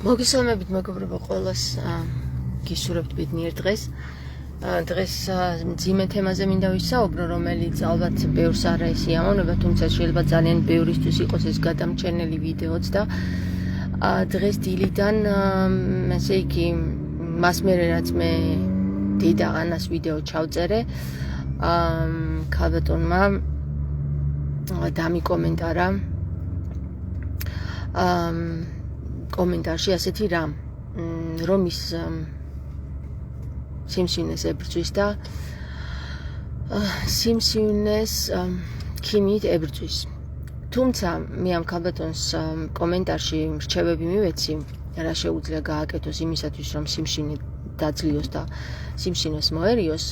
მოგესალმებით მეგობრებო ყველას გისურვებთ ბედნიერ დღეს. დღეს მძიმე თემაზე მინდა ვისაუბრო, რომელიც ალბათ ბევრს არ ესიამოვნება, თუმცა შეიძლება ძალიან ბევრისთვის იყოს ეს გადამჭერნელი ვიდეოც და დღეს დილიდან ესე იგი მას მერე რაც მე დედა ანას ვიდეო ჩავწერე, ქალბატონმა დამიკომენტარა კომენტარში ასეთი რამ, რომ ის სიმსივნეს ებრძვის და სიმსივნეს ქიმიით ებრძვის. თუმცა მე ამ ქალბატონს კომენტარში რჩევები მივეცი, რა შეუძლია გააკეთოს იმისათვის, რომ სიმსივნე დაძლიოს და სიმსივნეს მოერიოს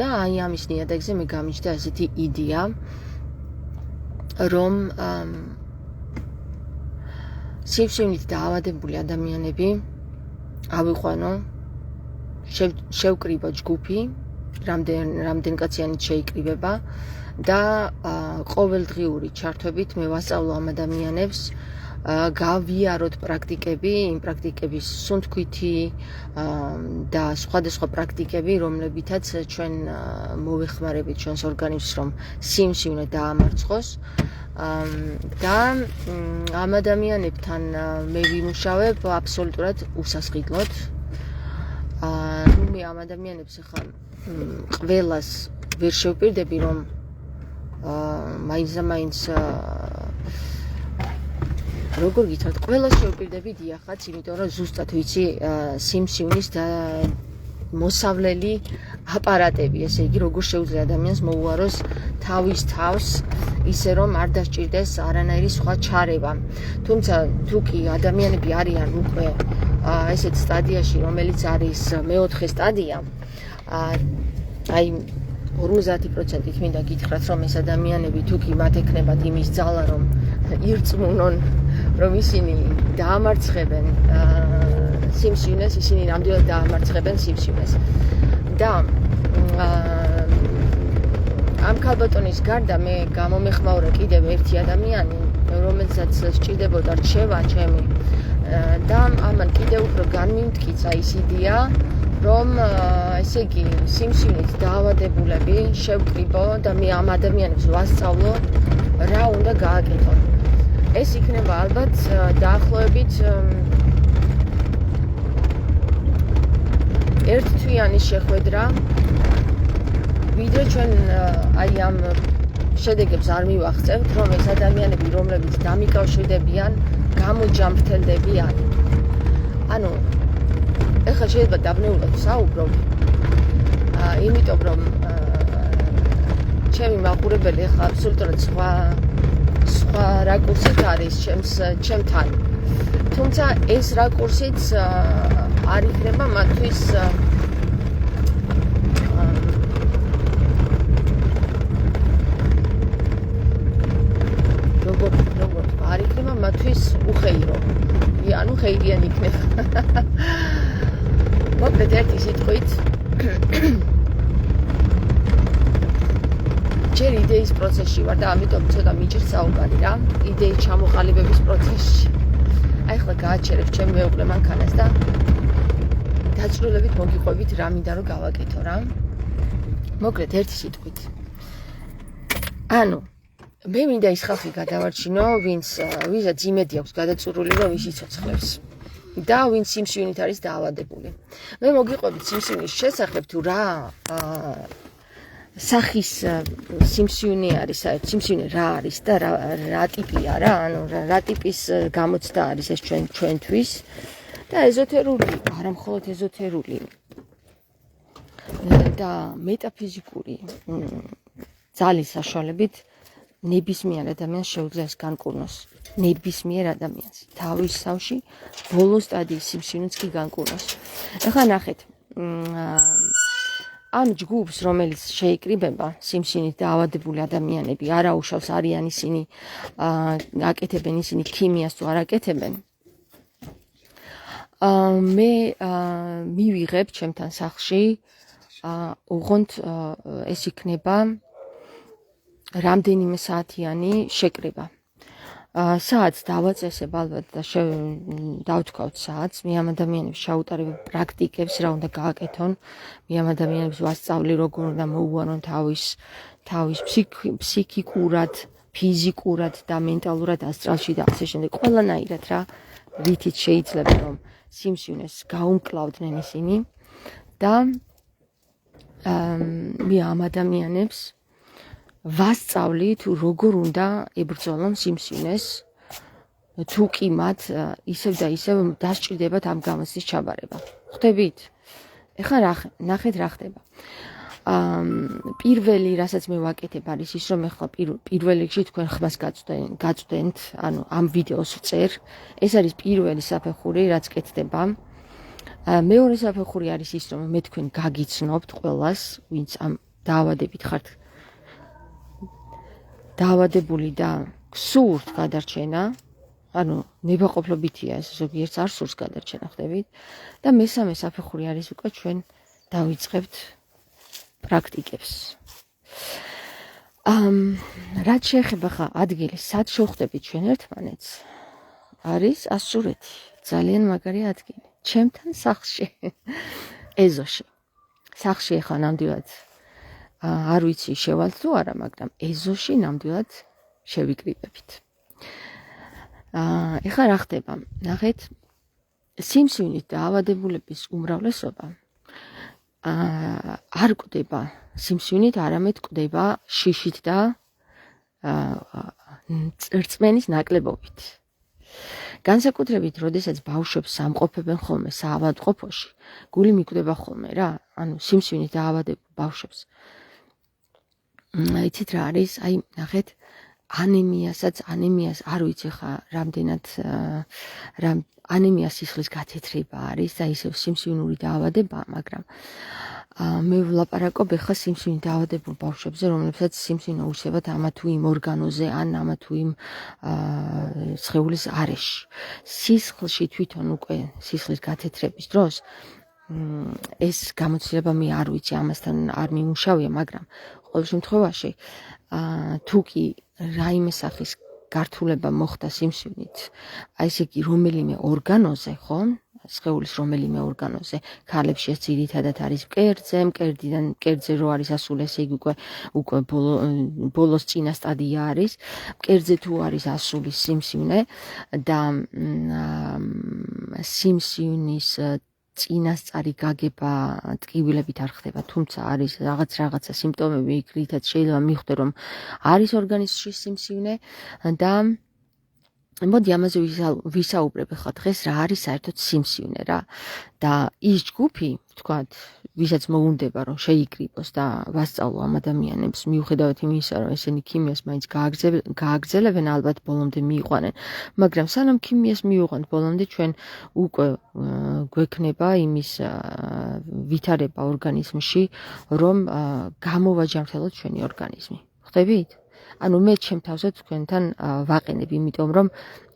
და აი ამის ნიადაგზე მე გამიჩნდა ასეთი იდეა, რომ სიმსივნით დაავადებული ადამიანები ავიყვანო, შევკრიბო ჯგუფი, რამდენ კაციანით შეიკრიბება და ყოველდღიური ჩართვებით მე ვასწავლო ამ ადამიანებს, გავიაროთ პრაქტიკები, იმ პრაქტიკების სუნთქვითი და სხვადასხვა პრაქტიკები, რომლებითაც ჩვენ მოვეხმარებით ჩვენს ორგანიზმს, რომ სიმსივნე დაამარცხოს. და ამ ადამიანებთან მე ვიმუშავებ აბსოლუტურად უსასყიდლოდ. მე ამ ადამიანებს ახლა ყველას ვერ შევპირდები, რომ მაინც როგორ გითხრათ, ყველას შევპირდები დიახაც, იმიტომ რომ ზუსტად ვიცი სიმსივნის და მოსავლელი აპარატები, ესე იგი, როგორ შეუძლია ადამიანს მოუაროს თავის თავს, ისე რომ არ დასჭირდეს არანაირი სხვა ჩარევა. თუმცა თუ კი ადამიანები არიან უკვე ესეთ სტადიაში, რომელიც არის მეოთხე სტადია, აი 50%-ით მინდა გითხრათ, რომ ეს ადამიანები თუ კი მათ ექნებათ იმის ძალა, რომ ირწმუნონ, რომ ისინი დაამარცხებენ სიმსივნეს, ისინი ნამდვილად დაამარცხებენ სიმსივნეს. და ამ ქალბატონის გარდა მე გამომეხმაურე კიდევ ერთი ადამიანი, რომელსაც სჭირდებოდა რჩევა ჩემი და ამან კიდევ უფრო განმიმტკიცა ის იდეა, რომ ესე იგი სიმსივნით დაავადებულები შევკრიბო და მე ამ ადამიანებს ვასწავლო რა უნდა გააკეთონ. ეს იქნება ალბათ დაახლოებით ერთთვიანი შეხვედრა, ვიდრე ჩვენ აი ამ შედეგებს არ მივახცევთ, რომ ეს ადამიანები, რომლებიც დამიკავშირდებიან, გამოჯამრთელდებიან. ანუ ეხლა შეიძლება დაბნეულად ვსაუბრობ, იმიტომ რომ ჩემი მაყურებელი ეხლა აბსოლუტურად სხვა რაკურსით არის ჩემთან. თუმცა ეს რაკურსიც არ იქნება მათთვის როგორ არ იქნება მათთვის უხეირო. ანუ ხეირიანი იქნება. მოკლედ ერთი სიტყვით ჯერ იდეის პროცესში ვარ და ამიტომ ცოტა მიჭირს საუბარი რა, იდეის ჩამოყალიბების პროცესში. აი ახლა გააჩერებ ჩემი მეუღლე მანქანას და დაწვრილებით მოგიყვებით რა მინდა რომ გავაკეთო რა. მოკლედ ერთი სიტყვით. ანუ მე მინდა ის ხალხი გადავარჩინო, ვისაც იმედი აქვს გადაწურული, რომ ის იცოცხლებს და ვინც სიმსივნით არის დაავადებული. მე მოგიყვებით სიმსივნის შესახებ, თუ რა სახის სიმსივნე არის, საერთოდ სიმსივნე რა არის და რა ტიპია რა, ანუ რა ტიპის გამოცდა არის ეს ჩვენთვის და ეზოთერული, არა მხოლოდ ეზოთერული და მეტაფიზიკური ძალის საშუალებით ნებისმიერ ადამიანს შეუძლია ეს განკურნოს. ნებისმიერ ადამიანს. თავის თავში ბოლო სტადიის სიმსივნეც კი განკურნოს. ახლა ნახეთ. ამ ჯგუფს, რომელიც შეიკრიბება სიმსივნით დაავადებული ადამიანები, არაუშავს არიან ისინი აკეთებენ ისინი ქიმიას თუ არ აკეთებენ. მე მივიღებ ჩემთან სახლში, ოღონდ ეს იქნება რამდენიმე საათიანი შეკრება. საათს დავაწესებ ალბათ და დავთქვათ საათს, მე ამ ადამიანებს ჩაუტარებ პრაქტიკებს, რა უნდა გააკეთონ, მე ამ ადამიანებს ვასწავლი როგორ უნდა მოუვარონ თავის ფსიქიკურად, ფიზიკურად და მენტალურად ასტრალში და ასე შემდეგ. ყველანაირად რა, რითიც შეიძლება რომ სიმსივნეს გაუმკლავდნენ ისინი და მე ამ ადამიანებს ვასწავლი თუ როგორ უნდა ებრძოლონ სიმსივნეს, თუ კი მათ ისევ და ისევ დასჭირდებათ ამ გამოცდის ჩაბარება. ხვდებით? ეხლა ნახეთ რა ხდება. პირველი, რასაც მე ვაკეთებ, არის ის, რომ ეხლა პირველ რიგში თქვენ ხმას გაწვდენთ, ანუ ამ ვიდეოს წერ. ეს არის პირველი საფეხური, რაც კეთდება. მეორე საფეხური არის ის, რომ მე თქვენ გაგიცნობთ ყველას, ვინც ამ დაავადებით ხართ დაავადებული და გსურთ გადარჩენა, ანუ ნებაყოფლობითია ეს, ზოგიერთს არ სურს გადარჩენა, ხვდებით? და მესამე საფეხური არის უკვე ჩვენ დავიწყებთ პრაქტიკებს. რაც შეეხება ხა ადგილს, სად შევხვდებით ჩვენ ერთმანეთს, არის ასურეთი, ძალიან მაგარი ადგილი. ჩემთან სახლში, ეზოში. სახლში ხა ნამდვილად არ ვიცი შევალთ თუ არა, მაგრამ ეზოში ნამდვილად შევიკრიბებით. ეხლა რა ხდება? ნახეთ, სიმსივნით დაავადებულების უმრავლესობა არ კვდება სიმსივნით, არამედ კვდება შიშით და რწმენის ნაკლებობით. განსაკუთრებით, როდესაც ბავშვებს სამყოფებენ ხოლმე საავადმყოფოში, გული მიკვდება ხოლმე რა, ანუ სიმსივნით დაავადებულ ბავშვებს. იცით რა არის? აი, ნახეთ, ანემიას არ ვიცი ხა რამდენად ანემია სისხლის გათეთრება არის და ისევ სიმსივნური დაავადება, მაგრამ მე ვლაპარაკობ ახლა სიმსივნით დაავადებულ ბავშვებზე, რომლებსაც სიმსივნე ურჩევათ ამა თუ იმ ორგანოზე ან ამა თუ იმ სხეულის არეში. სისხლში თვითონ უკვე სისხლის გათეთრების დროს ეს გამოცდილება მე არ ვიცი, ამასთან არ მიმუშავია, მაგრამ ყოველ შემთხვევაში თუ კი რაიმე სახის გართულება მოხდა სიმსივნით, აი ესე იგი რომელიმე ორგანოზე, ხო? სხეულის რომელიმე ორგანოზე, ქალებში ეს ძირითადად არის მკერდზე რო არის ასული, ესე იგი უკვე ბოლოს წინა სტადია არის, მკერდზე თუ არის ასული სიმსივნე და სიმსივნის წინასწარი გაგება ტკივილებით არ ხდება, თუმცა არის რაღაცა სიმპტომები, რითაც შეიძლება მიხვდე, რომ არის ორგანიზმში სიმსივნე და მოდი ამაზე ვისაუბრებ ახლა დღეს რა არის საერთოდ სიმსივნე რა და ის ჯგუფი, ვთქვათ, ვისაც მოუნდება რომ შეიკრიბოს და ვასწავლო ამ ადამიანებს, მიუხედავად იმისა, რომ ესენი ქიმიას მაინც გააგრძელებენ, ალბათ ბოლომდე მიიყვანენ, მაგრამ სანამ ქიმიას მივიყვანთ ბოლომდე, ჩვენ უკვე გვექნება იმის ვითარება ორგანიზმში, რომ გამოვაჯამრთელოთ ჩვენი ორგანიზმი. ხვდებით? ანუ მე ჩემ თავზე თქვენთან ვაყენებ, იმიტომ რომ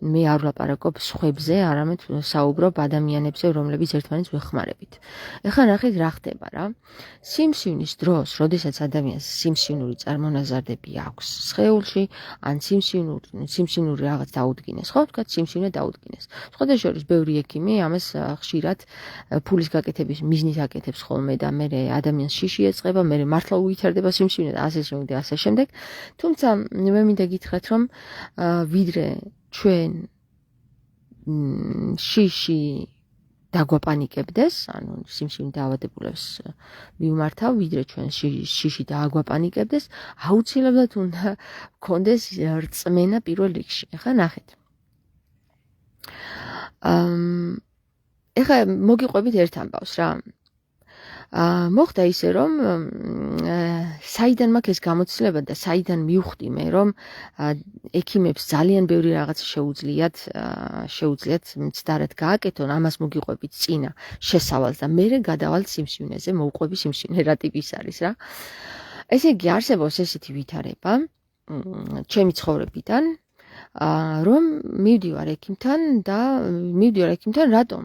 მე არ ვლაპარაკობ სხვებზე, არამედ საუბრობ ადამიანებზე, რომლებიც ერთმანეთს ვეხმარებით. ეხლა ნახეთ რა ხდება რა. სიმსივნის დროს, როდესაც ადამიანს სიმსივნური წარმონაზარდები აქვს სხეულში, ან სიმსივნური რაღაც დაუდგინეს, ხო, ვთქვათ, სიმსივნე დაუდგინეს. სხვადასხვა ბევრი ექიმი ამას ხშირად ფულის გაკეთების მიზნით აკეთებს ხოლმე და მე ადამიანს შიში ეწყება, მე მართლა უვითარდება სიმსივნე და ასე შემდეგ. თუმცა მე მინდა გითხრათ, რომ ვიდრე ჩვენ შიში დაგვაპანიკებდეს, ანუ სიმსივნით დაავადებულებს მივმართავ, ვიდრე ჩვენ შიში დააგვაპანიკებდეს, აუცილებლად უნდა გქონდეს რწმენა პირველ რიგში. ეხლა ნახეთ. ეხლა მოგიყვებით ერთ ამბავს რა. მოხდა ისე, რომ საიდან მაქვს ეს გამოცდილება და საიდან მივხვდი მე, რომ ექიმებს ძალიან ბევრი რაღაც შეუძლიათ მცდარად გააკეთონ, ამას მოგიყვებით წინა შესავალს და მე გადავალ სიმსივნეზე, მოვყვები სიმსივნე რა ტიპის არის რა. ესე იგი არსებობს ესეთი ვითარება ჩემი ცხოვრებიდან, რომ მივდივარ ექიმთან, რატომ?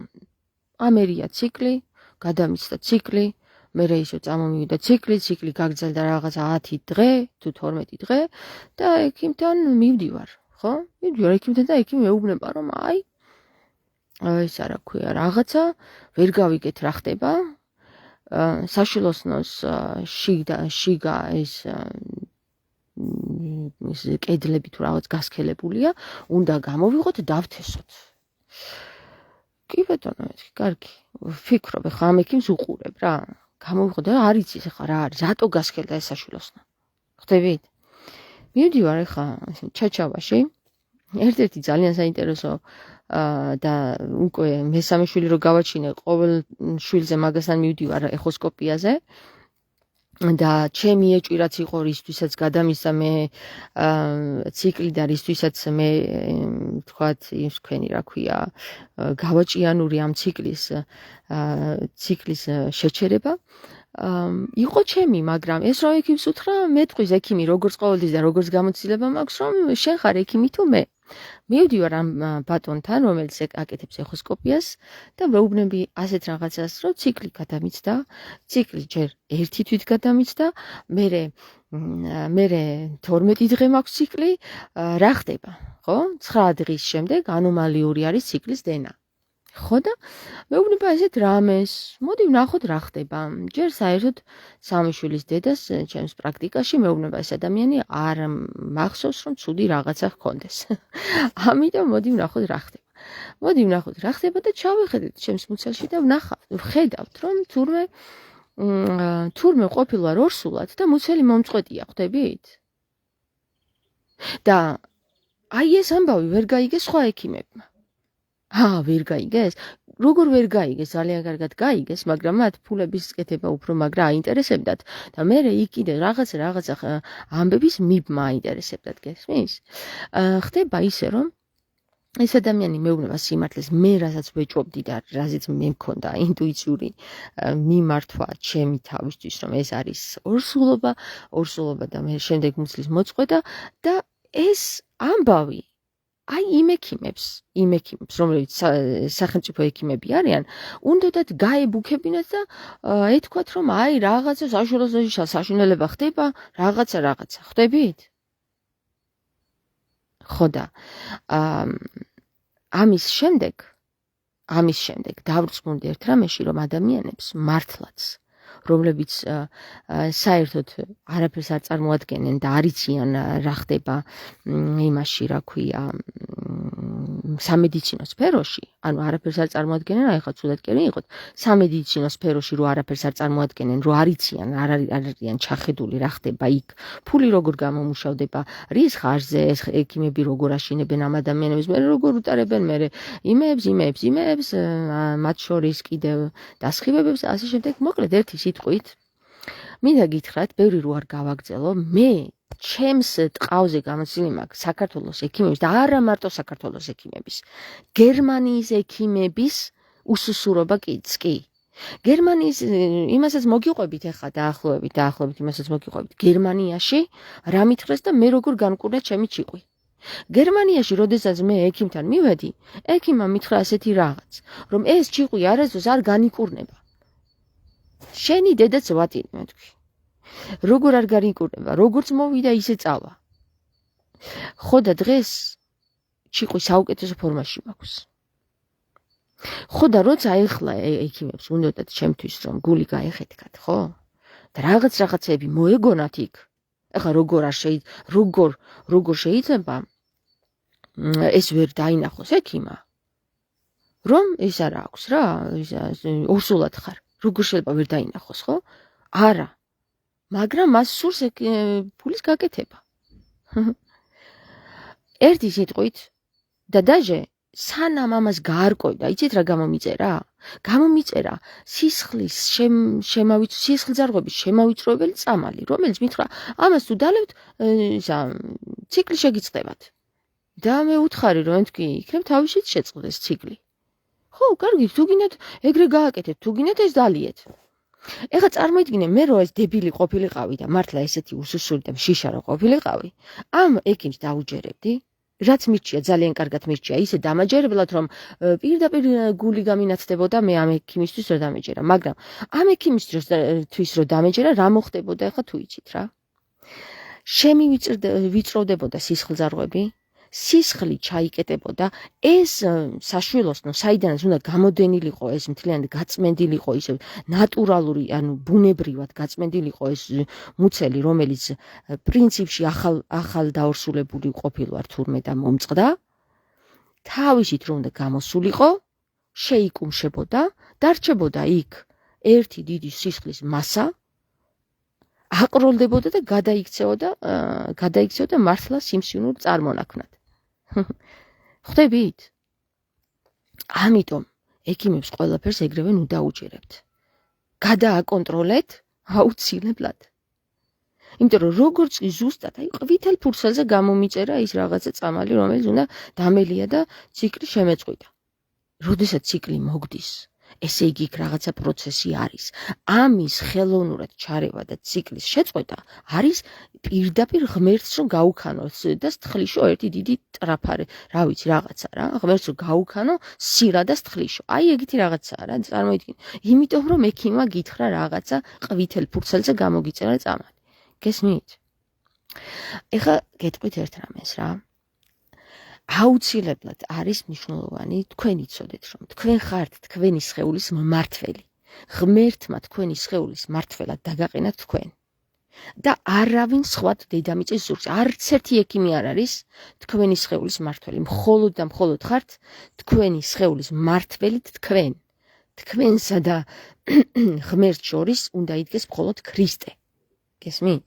ამერია ციკლი, გადამიცდა ციკლი, მე ისო წამომივიდა ციკლი გაგრძელდა რაღაც 10 დღე თუ 12 დღე და ექიმთან მივდივარ. ხო? მივდივარ ექიმთან და ექიმი მეუბნება, რომ ეს რა ქვია, რაღაცა ვერ გავიგეთ რა ხდება. საშილოსნოს შიგა ეს კედლები თუ რაღაც გასქელებულია, უნდა გამოვიღოთ, დავთესოთ. კი ბატონო, მეთქი, კარგი. ვფიქრობ, ხა ამ ექიმს უყურებ რა. გამოვიღოთ და არ იცის ხა რა არის, რატო გასქელდა ეს საშილოსნო. ხდებით? მივდივარ ხა ჩაჩავაში. ერთ-ერთი ძალიან საინტერესო და უკვე მესამე შვილი რო გავაჩინე, ყოველ შვილზე მაგასთან მივდივარ ეხოსკოპიაზე. და ჩემი ეჭვი რაც იყო რისთვისაც გადამისა მე ციკლი და რისთვისაც მე თქვათ ის თქვენი რა ქვია გავაჭიანური ამ ციკლის შეჩერება იყო ჩემი, მაგრამ ეს რო ექიმს უთხრა, მეტყვის ექიმი როგორც ყოველთვის და როგორც გამოცდილება მაქვს, რომ შენ ხარ ექიმი თუ მე. მივდივარ ამ ბატონთან, რომელიც აკეთებს ეხოსკოპიას და მეუბნები ასეთ რაღაცას, რომ ციკლი გადამიცდა, ციკლი ჯერ ერთი თვით გადამიცდა, მერე 12 დღე მაქვს ციკლი, რა ხდება, ხო? 9 დღის შემდეგ ანომალიური არის ციკლის დენა. ხო და მეუბნება ესეთ რამეს, მოდი ვნახოთ რა ხდება. ჯერ საერთოდ სამი შვილის დედას ჩემს პრაქტიკაში მეუბნება ეს ადამიანი არ მახსოვს რომ ცუდი რაღაცა ჰქონდეს. ამიტომ მოდი ვნახოთ რა ხდება. მოდი ვნახოთ რა ხდება და ჩავეხედეთ ჩემს მუცელში და ვხედავთ რომ თურმე ყოფილვარ ორსულად და მუცელი მომწყვეტია, ხვდებით? და აი ეს ამბავი ვერ გაიგე სხვა ექიმებმა. ვერ გაიგეს? როგორ ვერ გაიგეს? ძალიან კარგად გაიგეს, მაგრამ მათ ფულების კეთება უფრო მაგრა აინტერესებდათ და მე იქ კიდე რაღაცა ამბების მიბმა აინტერესებდათ, გესმის? ხდება ისე, რომ ეს ადამიანი მეუბნება სიმართლეს, მე რასაც ვეჭვობდი და რაზეც მე მქონდა ინტუიციური მიმართვა ჩემი თავისთვის, რომ ეს არის ორსულობა და მე შემდეგ მუცლის მოწყვეტა და ეს ამბავი აი იმ ექიმებს, რომლებიც სახელმწიფო ექიმები არიან, უნდათ გაებუქებინათ და ეთქვათ, რომ აი რაღაცა საშუალო საშინელება ხდება, რაღაცა, ხვდებით? ხო და ამის შემდეგ დავრწმუნდი ერთ რამეში, რომ ადამიანებს მართლაც რომლებიც საერთოდ არაფერს არ წარმოადგენენ და არ იციან რა ხდება იმაში, რა ქვია, სამედიცინო სფეროში, ანუ არაფერს არ წარმოადგენენ, აი ხა ცუდად კი იყოთ, სამედიცინო სფეროში რო არაფერს არ წარმოადგენენ, რო არ იციან, არ არიან ჩახედული რა ხდება იქ, ფული როგორ გამომუშავდება, რის ხარჯზე ეს ექიმები როგორ აშინებენ ამ ადამიანებს, მე როგორ უტარებენ მე იმეებს, მათ შორის კიდევ დასხივებებს, ასე შემდეგ, მოკლედ ერთი სიტყვით, მინდა გითხრათ, ბევრი რო არ გავაგრძელო, მე ჩემს ტყავზე გამოცილი მაქვს საქართველოს ექიმების და არა მარტო საქართველოს ექიმების, გერმანიის ექიმების უსუსურობა კი. გერმანიის იმასაც მოგიყვებით ახლა დაახლოებით იმასაც მოგიყვებით. გერმანიაში რა მითხრეს და მე როგორ განკურნა ჩემი ჭიყვი. გერმანიაში, როდესაც მე ექიმთან მივედი, ექიმმა მითხრა ასეთი რაღაც, რომ ეს ჭიყვი არასდროს არ განიკურნება. შენი დედაც ვატინე, მეთქვი. როგორ არ განიკურნება, როგორც მოვიდა ისე წავა. ხო და დღეს ჭიყვი საუკეთესო ფორმაში მაქვს. ხო და როცა ეხლა ექიმებს უნდათ ჩემთვის რომ გული გაეხეთქათ, ხო? და რაღაცეები მოეგონათ იქ. ეხლა როგორ შეიძლება ეს ვერ დაინახოს ექიმა? რომ ეს არა აქვს რა, ორსულად ხარ. როგორ შეიძლება ვერ დაინახოს, ხო? არა. მაგრამ მას სურს ფულის გაკეთება. ერთი სიტყვით და დაჟე სანამ ამას გაარკვევდა, იცით რა გამომიწერა? გამომიწერა სისხლის სისხლძარღვების შემავიწროებელი წამალი, რომელიც მითხრა, ამას თუ დალებთ, ციკლი შეგიწყდებათ. და მე უთხარი, რომ თქვი, იქნებ თავისით შეწყდეს ციკლი. ხო, კარგი, თუ გინდათ ეგრე გააკეთეთ, თუ გინდათ ეს დალიეთ. ეხლა წარმოიდგინე, მე რო ეს დებილი ყოფილიყავი და მართლა ესეთი უსუსური და მშიშა რო ყოფილიყავი, ამ ექიმს დაუჯერებდი, რაც მირჩია, ძალიან კარგად მირჩია, ისე დამაჯერებლად, რომ პირდაპირ გული გამინაცდებოდა მე ამ ექიმისთვის რო დამეჯერა, მაგრამ ამ ექიმისთვის რო დამეჯერა, რა მოხდებოდა, ეხლა თუ იცით რა? შემივიწროვდებოდა სისხლძარღვები, სისხლი ჩაიკეტებოდა, ეს საშვილოსნო საიდანაც უნდა გამოდენილიყო, ეს მთლიანად გაწმენდილიყო, ისე ნატურალური, ანუ ბუნებრივად გაწმენდილიყო ეს მუცელი, რომელიც პრინციპში ახალ დაორსულებული ყოფილვარ თურმე და მომწყდა, თავისით რომ უნდა გამოსულიყო, შეიკუმშებოდა, დარჩებოდა იქ ერთი დიდი სისხლის მასა, აყროლდებოდა და გადაიქცეოდა მართლა სიმსივნურ წარმონაქმნად. ხვდებით? ამიტომ ექიმებს ყველაფერს ეგრევე ნუ დაუჭირებთ. გადააკონტროლეთ აუცილებლად. იმიტომ რომ როგორც კი ზუსტად აი ყვითელ ფურცელზე გამომიწერა ის რაღაცა წამალი, რომელიც უნდა დამელია და ციკლი შემეწყვიტა. როდესაც ციკლი მოგდის, ესე იგი იქ რაღაცა პროცესი არის. ამის ხელოვნურად ჩარევა და ციკლის შეწყვეტა არის პირდაპირ ღმერთს რომ გაუქანო და სთხლიშო ერთი დიდი ტრაფარე, რა ვიცი, რაღაცა რა, ღმერთს რომ გაუქანო სირა და სთხლიშო. აი ეგეთი რაღაცაა რა, წარმოიდგინე. იმიტომ რომ ექიმმა გითხრა რაღაცა ყვითელ ფურცელზე გამოგიწერა წამალი. გესმით? ეხლა გეტყვით ერთ რამეს რა. აუცილებლად არის მნიშვნელოვანი თქვენ იცოდეთ რომ თქვენ ხართ თქვენი სხეულის მმართველი. ღმერთმა თქვენი სხეულის მმართველად დაგაყენათ თქვენ. და არავინ სხვა დედამიწის ზურგზე, არც ერთი ექიმი არ არის თქვენი სხეულის მმართველი. მხოლოდ და მხოლოდ ხართ თქვენი სხეულის მმართველით თქვენ. თქვენსა და ღმერთს შორის უნდა იდგეს მხოლოდ ქრისტე. გესმით?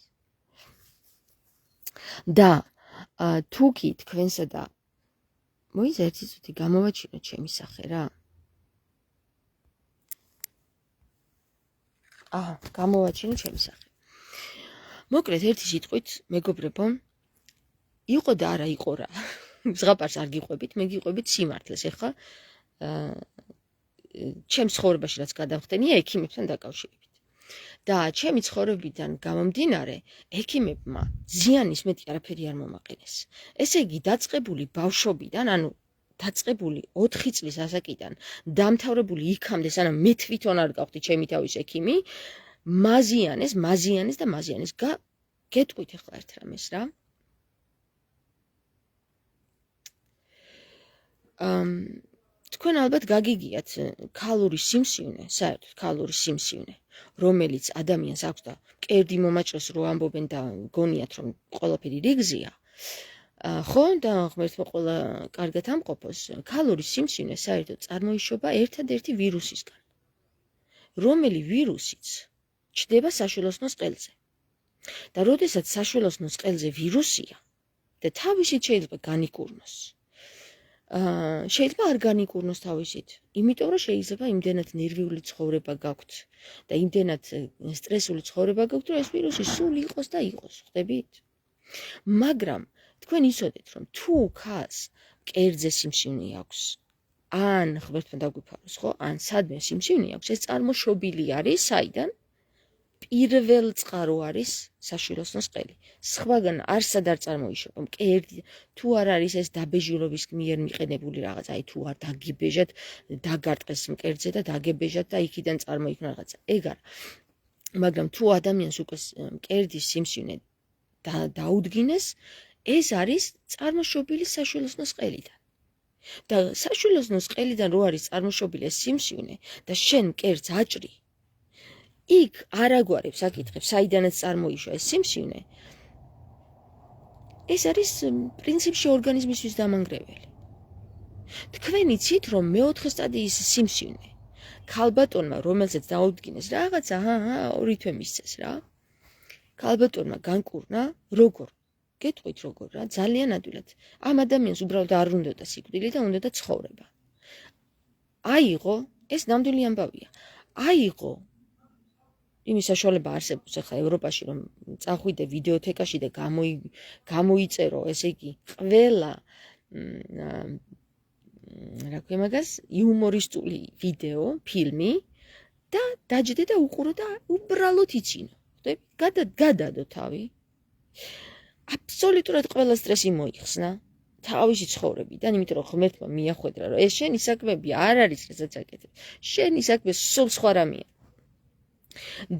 და თუ კი თქვენსა და მოიცა ერთი წუთი გამოვაჩინოთ ჩემი სახე რა. გამოვაჩინოთ ჩემი სახე. მოკლედ ერთი სიტყვით მეგობრებო, იყო და არა იყო რა. ზღაპარს არ გიყვებით, მე გიყვებით სიმართლეს. ეხლა ჩემს ცხოვრებაში რაც გადავხდენია ექიმებთან დაკავშირებით. და ჩემი ცხოვრებიდან გამომდინარე, ექიმებმა ზიანის მეტი არაფერი არ მომაყენეს. ესე იგი, დაწყებული ბავშვობიდან, ანუ დაწყებული 4 წლის ასაკიდან, დამთავრებული იქამდე, სანამ მე თვითონ არ გავხდი ჩემი თავის ექიმი, მაზიანეს და მაზიანეს. გეტყვით ახლა ერთ რამეს რა. თქვენ ალბათ გაგიგიათ ქალური სიმსივნე, საერთოდ ქალური სიმსივნე, რომელიც ადამიანს აქვს და მკერდი მომაჭრეს რო ამბობენ და გონიათ რომ ყველაფერი რიგზია. ხო, და ღმერთმა ყველა კარგად ამყოფოს. ქალური სიმსივნე საერთოდ წარმოიშობა ერთადერთი ვირუსისგან, რომელიც ვირუსიც ჩდება საშვილოსნოს ყელზე. და როდესაც საშვილოსნოს ყელზე ვირუსია და თავისით შეიძლება განიკურნოს. შეიძლება არ განიკურნოს თავისით, იმიტომ რომ შეიძლება იმდენად ნერვიული ცხოვრება გაქვთ და იმდენად სტრესული ცხოვრება გაქვთ, რომ ეს ვირუსი სულ იყოს და იყოს, ხვდებით? მაგრამ თქვენ იცოდეთ, რომ თუ ქალს მკერდზე სიმსივნე აქვს, ან ღმერთმა დაგვიფაროს, ხო, ან სადმე სიმსივნე აქვს, ეს წარმოშობილი არის, საიდან? პირველ წყარო არის საშვილოსნოს ყელი. სხვაგან არსად არ წარმოიშობა. მკერდი თუ არ არის ეს დაბეჟურობის მიერ მიყენებული რაღაც, აი თუ არ დაგიბეჟათ, დაგარტყეს მკერდზე და დაგებეჟათ და იქიდან წარმოიქმნა რაღაცა. ეგ არა. მაგრამ თუ ადამიანს უკვე მკერდის სიმსივნე დაუდგინეს, ეს არის წარმოშობილი საშვილოსნოს ყელიდან. და საშვილოსნოს ყელიდან რო არის წარმოშობილი ეს სიმსივნე და შენ მკერდს აჭრი, იქ არ აგვარებს საკითხებს, საიდანაც წარმოიშვა ეს სიმსივნე. ეს არის პრინციპში ორგანიზმისთვის დამანგრეველი. თქვენ იცით, რომ მეოთხე სტადიის სიმსივნე ქალბატონმა, რომელსაც დაუდგინეს რაღაცა, 2 თვე მისცეს რა. ქალბატონმა განკურნა, როგორ? გეტყვით როგორ რა, ძალიან ადვილად. ამ ადამიანს უბრალოდ არ უნდოდა სიკვდილი და უნდოდა ცხოვრება. აიღო, ეს ნამდვილი ამბავია. აიღო იმის საშუალება არსებობს ახლა ევროპაში, რომ წახვიდე ვიდეოთეკაში და გამოიწერო, ესე იგი, ყველა რა ქვია მაგას, იუმორისტული ვიდეო, ფილმი და დაჯდე და უყურო და უბრალოდ იცინო. გადადო თავი. აბსოლუტურად ყველა სტრესი მოიხსნა თავისი ცხოვრებიდან, იმიტომ რომ ღმერთმა მიახვედრა, რომ ეს შენი საქმეები არ არის, რასაც აკეთებ. შენი საქმე სულ სხვა რამეა.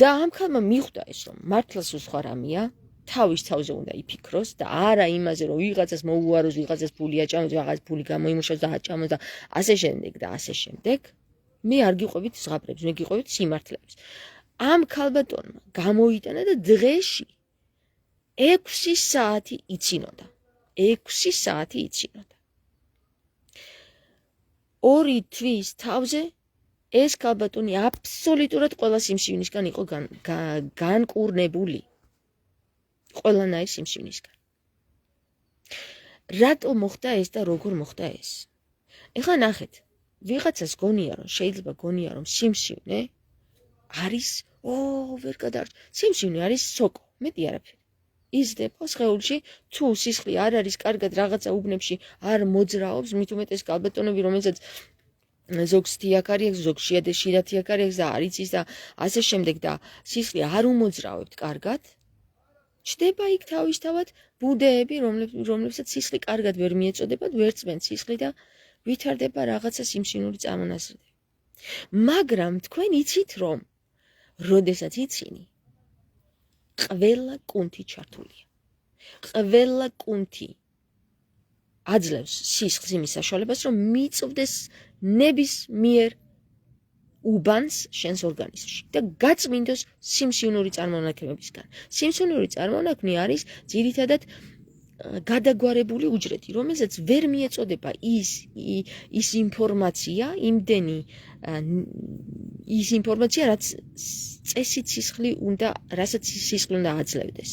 და ამ ხალმა მიხვდა ეს, რომ მართლა სულ სხვა რამეა, თავის თავზე უნდა იფიქროს და არა იმაზე, რომ ვიღაცას მოუაროს, ვიღაცას ფული აჭამოს, ვიღაც ფული გამოიმუშავოს და აჭამოს და ასე შემდეგ და ასე შემდეგ. მე არ გიყვებით ზღაპრებს, მე გიყვებით სიმართლეებს. ამ ქალბატონმა გამოიტანა და დღეში 6 საათი იცინოდა. 6 საათი იცინოდა. 2 თვის თავზე ეს ქალბატონი აბსოლუტურად ყველა სიმსივნისგან იყო განკურნებული. ყველანაირ სიმსივნისგან. რატო მოხდა ეს და როგორ მოხდა ეს? ეხლა ნახეთ, ვიღაცას გონია რომ შეიძლება გონია რომ სიმსივნე არის, ვერ გადარჩა. სიმსივნე არის სოკო, მეტი არაფერი. იზრდება სხეულში, თუ სისხლი არ არის კარგად რაღაცა უბნებში არ მოძრაობს, მით უმეტეს ქალბატონები, რომელსაც ზოგს თიაქარი აქვს, ზოგს შიდა თიაქარი აქვს და არ იცის და ასე შემდეგ და სისხლი არ უმოძრაობთ კარგად. ჩდება იქ თავისთავად ბუდეები, რომლებსაც სისხლი კარგად ვერ მიეწოდებათ, ვერ წმენ სისხლი და ვითარდება რაღაცა სიმსივნური წარმონაზრდები. მაგრამ თქვენ იცით რომ, როდესაც იცინი, ყველა კუნთი ჩართულია. ყველა კუნთი აძლევს სისხლს იმის საშუალებას, რომ მიწვდეს ნებისმიერ უბანს შენს ორგანიზმში და გაწმინდოს სიმსივნური წარმონაქმნებისგან. სიმსივნური წარმონაქმნი არის ძირითადად გადაგვარებული უჯრედი, რომელსაც ვერ მიეწოდება ის ინფორმაცია, იმდენი ის ინფორმაცია, რაც წესით სისხლი უნდა, რასაც სისხლი უნდა აძლევდეს.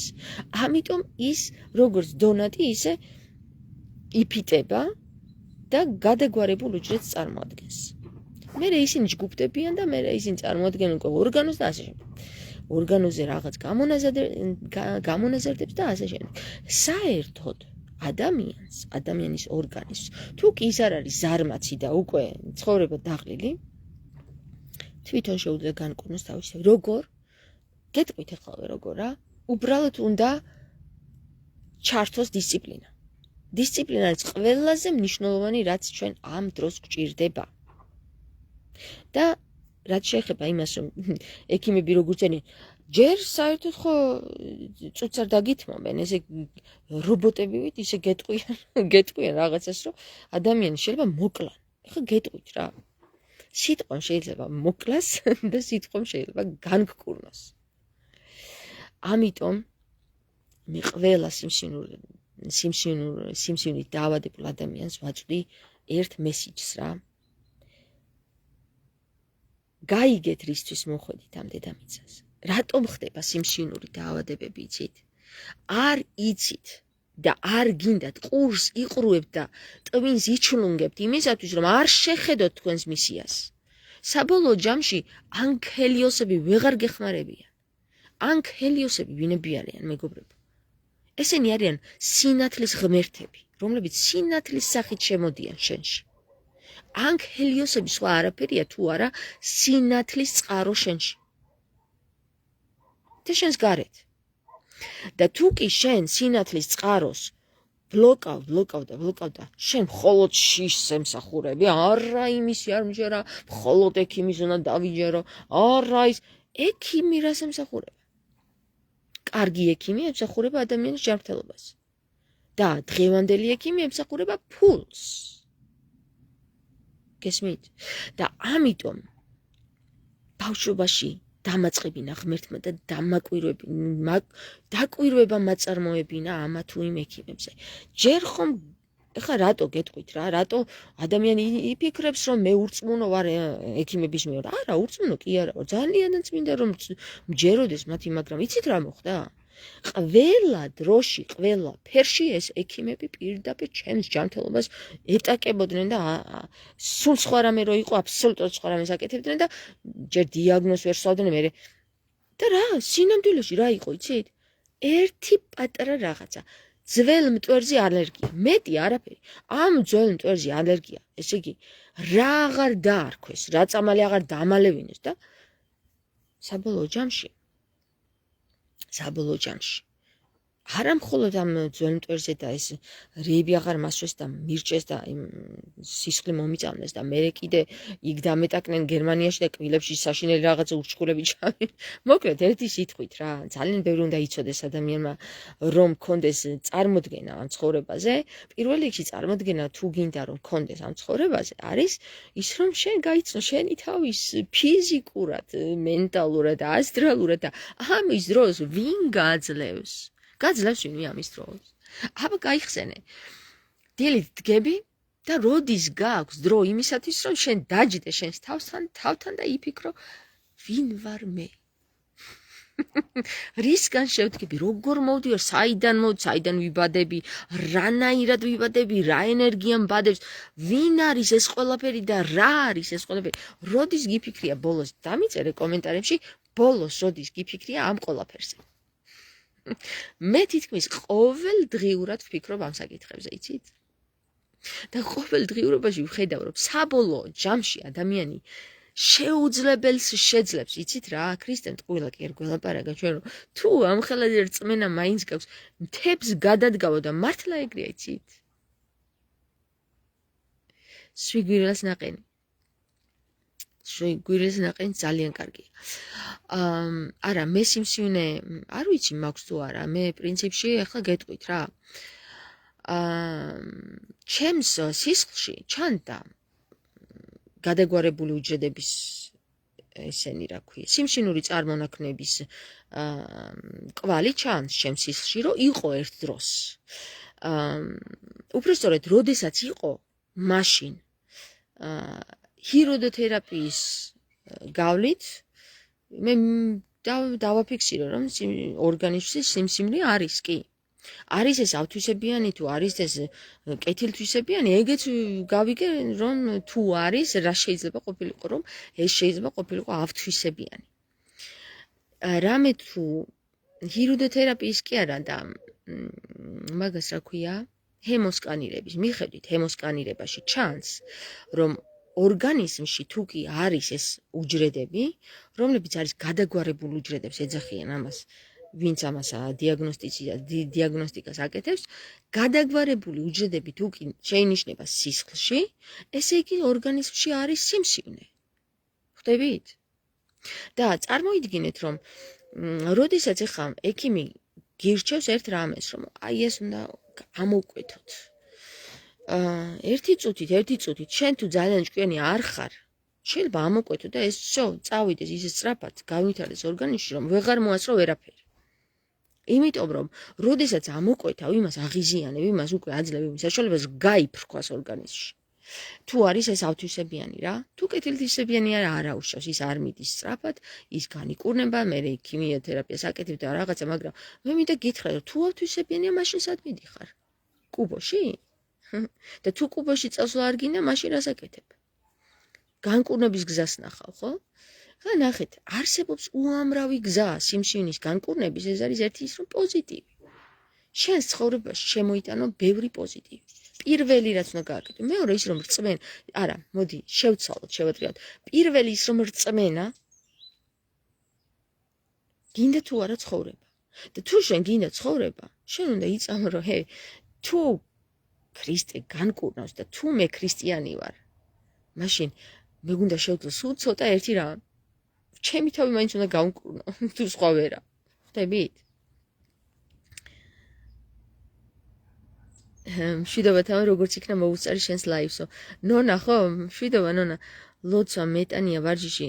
ამიტომ ის როგორც დონატი, ისე იფიტება და გადაგვარებულ უჯრედს წარმოადგენს. მერე ისინი ჯგუფდებიან და მერე ისინი წარმოადგენენ უკვე ორგანოს და ასე შემდეგ. ორგანოზე რაღაც გამონაზრდებს და ასე შემდეგ. საერთოდ ადამიანის ორგანიზმს, თუ კი ის არ არის ზარმაცი და უკვე ცხოვრება დაყრილი, თვითონ შეუძლია განკურნოს თავისთავად. როგორ? გეტყვით ახლა როგორ რა? უბრალოდ უნდა ჩართოს დისციპლინა. დისციპლინა არის ყველაზე მნიშვნელოვანი, რაც ჩვენ ამ დროს გვჭირდება. და რაც შეეხება იმას, რომ ექიმები როგორც ენი, ჯერ საერთოდ ხო წუც არ დაგითმობენ, ესე რობოტები ისე გეტყვიან რაღაცას, რომ ადამიანი შეიძლება მოკლან. ეხლა გეტყვით რა. სიტყვამ შეიძლება მოკლას და სიტყვამ შეიძლება განგკურნოს. ამიტომ მე ყველა სიმსივნით დაავადებულ ადამიანს ვაწვდი ერთ მესიჯს რა. გაიგეთ რისთვის მოხვედით ამ დედამიწას. რატომ ხდება სიმსივნური დაავადებები იცით? არ იცით და არ გინდათ ყურს იყრუებთ და ტვინს იჩლუნგებთ იმისათვის, რომ არ შეხედოთ თქვენს მისიას. საბოლოო ჯამში ანქელიოსები ვეღარ გეხმარებიან. ანქელიოსები ვინები არიან, მეგობრებო? ესენი არიან სინათლის ღმერთები, რომლებიც სინათლის სახით შემოდიან შენში. ანქელიოსები სხვა არაფერია თუ არა სინათლის წყარო შენში და შენს გარეთ. და თუ კი შენ სინათლის წყაროს ბლოკავ და შენ მხოლოდ შიშს ემსახურები, არა იმისი არ მჯერა, მხოლოდ ექიმის უნდა დავიჯერო, არა ის ექიმი რას ემსახურება? კარგი ექიმი ემსახურება ადამიანის ჯანმრთელობას და დღევანდელი ექიმი ემსახურება ფულს. გესმით? და ამიტომ ბავშვობაში დამაწყებინა ღმერთმა და დაკვირვება მაწარმოებინა ამა თუ იმ ექიმებზე. ჯერ ხომ ეხლა რატო გეტყვით რა, რატო ადამიანი იფიქრებს რომ მე ურწმუნო ვარ ექიმების მიერ? არა, ურწმუნო კი არა ვარ, ძალიანაც მინდა რომ მჯეროდეს მათი, მაგრამ იცით რა მოხდა? ყველა დროში, ყველა ფერში ეს ექიმები პირდაპირ ჩემს ჯანმრთელობას ეტაკებოდნენ და სულ სხვა რამე რო იყო, აბსოლუტურად სხვა რამეს აკეთებდნენ და ჯერ დიაგნოზს ვერ სვავდნენ მერე. და რა, სინამდვილეში რა იყო, იცით? ერთი პატარა რაღაცა. ძველ მტვერზე ალერგია, მეტი არაფერი. ამ ძველ მტვერზე ალერგია, ესე იგი, რა აღარ დაარქვეს, რა წამალი აღარ დამალევინეს და საბოლოო ჯამში არა მხოლოდ ამ ძველ მტვერზე და ეს რეები აღარ მასვეს და მირჭეს და სისხლი მომიწამდეს და მე კიდე იქ დამეტაკნენ გერმანიაში და კბილებში საშინელი რაღაცა ურჩხულები ჩავი. მოკლედ ერთი სიტყვით რა, ძალიან ბევრი უნდა იცოდეს ადამიანმა რომ კონდეს წარმოდგენა ამ ცხოვრებაზე. პირველ რიგში წარმოდგენა თუ გინდა რომ კონდეს ამ ცხოვრებაზე არის ის რომ შენ გაიცნო შენი თავის ფიზიკურად, მენტალურად და ასტრალურად და ამის დროს ვინ გაძლევს გაძლევს ვინმე ამის დროს. აბა გაიხსენე. დილით დგები და როდის გაქვს დრო იმისათვის რომ შენ დაჯდე შენს თავთან და იფიქრო ვინ ვარ მე. რისგან შევდგები, როგორ მოვდივარ, საიდან ვიბადები, რანაირად ვიბადები, რა ენერგია მბადებს, ვინ არის ეს ყველაფერი და რა არის ეს ყველაფერი. როდის გიფიქრია ბოლოს დამიწერე კომენტარებში, ბოლოს როდის გიფიქრია ამ ყველაფერზე. მე თითქმის ყოველდღიურად ვფიქრობ ამ საკითხებზე, იცით? და ყოველდღიურობაში ვხედავ, რომ საბოლოო ჯამში ადამიანი შეუძლებელს შეძლებს, იცით რა? ქრისტემ ტყუილა კი არ გველაპარაკა ჩვენ რომ თუ ამ ხელაზე რწმენა მაინც გაქვს, მთებს გადადგავო და მართლა ეგრეა, იცით? შვიგვირელს ნაყენი. შვიგვირელს ნაყენი ძალიან კარგია. არა, მე სიმსივნე არ ვიცი მაქვს თუ არა, მე პრინციპში ახლა გეტყვით რა. ჩემს სისხლში ჩანდა გადაგვარებული უჯრედების ესენი რა ქვია, სიმშინური წარმონაქმნების კვალი ჩანს ჩემს სისხლში, რომ იყო ერთ დროს. უბრალოდ როდესაც იყო მაშინ ჰიროდოთერაპიის გავლით მე დავაფიქსირო რომ ორგანიზმში სიმსივნე არის კი. არის ეს ავთვისებიანი თუ არის ეს კეთილთვისებიანი, ეგეც გავიგე რომ თუ არის რა შეიძლება ყოფილიყო რომ ეს შეიძლება ყოფილიყო ავთვისებიანი. რამე თუ ჰირუდოთერაპიის კი არა და მაგას რა ქვია ჰემოსკანირების მიხედვით ჰემოსკანირებაში ჩანს რომ ორგანიზმში თუ კი არის ეს უჯრედები, რომლებიც არის გადაგვარებული უჯრედებს ეძახიან ამას ვინც ამას დიაგნოსტიკას აკეთებს, გადაგვარებული უჯრედები თუ კი შეინიშნება სისხლში, ესე იგი ორგანიზმში არის სიმსივნე. ხვდებით? და წარმოიდგინეთ, რომ როდესაც ახლა ექიმი გირჩევს ერთ რამეს, რომ აი ეს უნდა ამოვკვეთოთ. ერთი წუთით, შენ თუ ძალიან ჭკვიანი არ ხარ, შეიძლება ამოვკვეთო და ეს წავიდეს ისე სწრაფად, გავითარდეს ორგანიზმში, რომ ვეღარ მოასწრო ვერაფერი. იმიტომ რომ როდესაც ამოკვეთავ იმას აღიზიანებ, იმას უკვე აძლევ იმის საშუალებას გაიფრქვას ორგანიზმში. თუ არის ეს ავთვისებიანი რა, თუ კეთილთვისებიანი არა უშავს, ის არ მიდის სწრაფად, ის განიკურნება, მე ქიმიოთერაპიას აკეთებ და რაღაცა, მაგრამ მე მინდა გითხრა, თუ ავთვისებიანია, მაშინ სად მიდიხარ? კუბოში? და თუ კუბოში წასვლა არ გინდა, მაშინ რას აკეთებ? განკურნების გზას ნახავ, ხო? და ნახეთ, არსებობს უამრავი გზა სიმსივნის განკურნების, ეს არის ერთი ის რომ პოზიტივი. შენს ცხოვრებაში შემოიტანო ბევრი პოზიტივი. პირველი რაც უნდა გააკეთო, მეორე ის რომ რწმენა, არა, მოდი, შევცვალოთ, შევატრიალოთ. პირველი ის რომ რწმენა გინდა თუ არა ცხოვრება. და თუ შენ გინდა ცხოვრება, შენ უნდა იწამო რომ თუ ქრისტე განკურნავს და თუ მე ქრისტიანი ვარ, მაშინ მე გუნდა შევძლო სულ ცოტა ერთი რამ. ჩემი თავი მაინც უნდა გავკურნო, თუ სხვა ვერა. ხვდებით? მშვიდობათა, როგორც იქნა მოუწარი შენს ლაივსო. ნონა ხო, მშვიდობა ნონა. ლოცვა მეტანია ვარჯიში.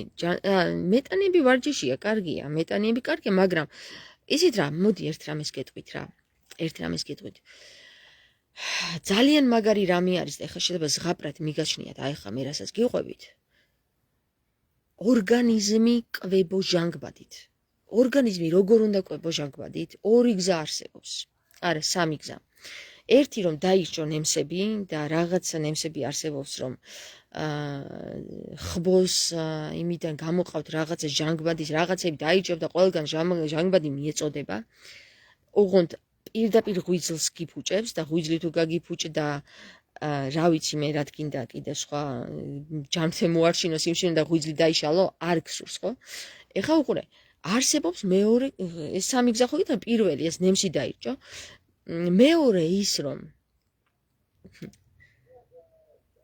მეტანიები ვარჯიშია, კარგია, მეტანიები კარგია, მაგრამ ისიც რა, მოდი ერთ რამეს გეტყვით რა. ძალიან მაგარი რამე არის და ეხლა შეიძლება ზღაპრად მიგაჩნიათ, აი ხა მე რასაც გიყვებით. ორგანიზმი კვებო ჟანგბადით. ორგანიზმი როგორ უნდა კვებო ჟანგბადით? ორი გზა არსებობს. არა, სამი გზა. ერთი რომ დაიჭრო ნემსები და რაღაცა ნემსები არსებობს რომ ხბოს იმიდან გამოყავთ რაღაცა ჟანგბადის რაღაცები დაიჭრებ და ყველგან ჟანგბადი მიეწოდება. ოღონდ პირდაპირ ღვიძლს გიფუჭებს და ღვიძლი თუ გაგიფუჭდა რა ვიცი მე რა თქინდა კიდე სხვა ჯანმრთელ მოარჩინოს იმ შენ და ღვიძლი დაიშალო არ გსურს ხო? ეხა უყურე არსებობს მეორე ეს სამი გზა ხო ითხრა პირველი ეს ნემსი დაირჭო მეორე ის რომ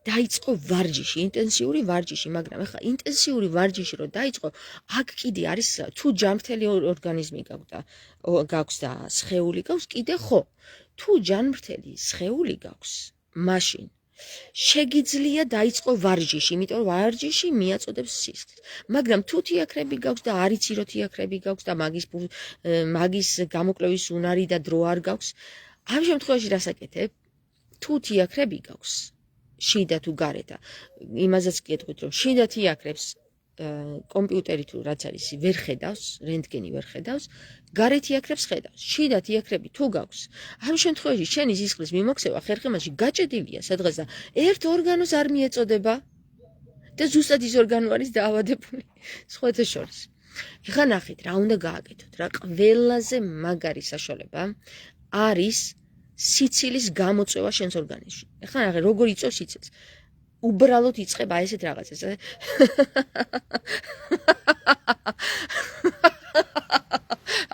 დაიწყო ვარჯიში ინტენსიური ვარჯიში მაგრამ ეხლა ინტენსიური ვარჯიში რომ დაიწყო აქ კიდე არის თუ ჯანმრთელი ორგანიზმი გაქვს და სხეული გაქვს კიდე ხო თუ ჯანმრთელი სხეული გაქვს მაშინ შეგიძლია დაიწყო ვარჯიში იმიტომ რომ ვარჯიში მიაწოდებს სისხლს მაგრამ თუ თიაქრები გაქვს და არ იცი რომ თიაქრები გაქვს და მაგის გამოკლევის უნარი და დრო არ გაქვს ამ შემთხვევაში რას აკეთებ თუ თიაქრები გაქვს შიდა თუ გარეთა იმაზეც გეტყვით რომ შიდა თიაქრებს კომპიუტერი თუ რაც არის ვერ ხედავს რენტგენი ვერ ხედავს გარე თიაქრებს ხედავს შიდა თიაქრები თუ გაქვს ამ შემთხვევაში შენი სისხლის მიმოქცევა ხერხემალში გაჭედილია სადღაც და ერთ ორგანოს არ მიეწოდება და ზუსტად ის ორგანო არის დაავადებული სხვათა შორის ეხლა ნახეთ რა უნდა გააკეთოთ რა ყველაზე მაგარი საშუალება არის სიცილის გამოწვევა შენს ორგანიზმში. ეხლა ნახე როგორ იწევს სიცილს. უბრალოდ იწყება ესეთ რაღაცას.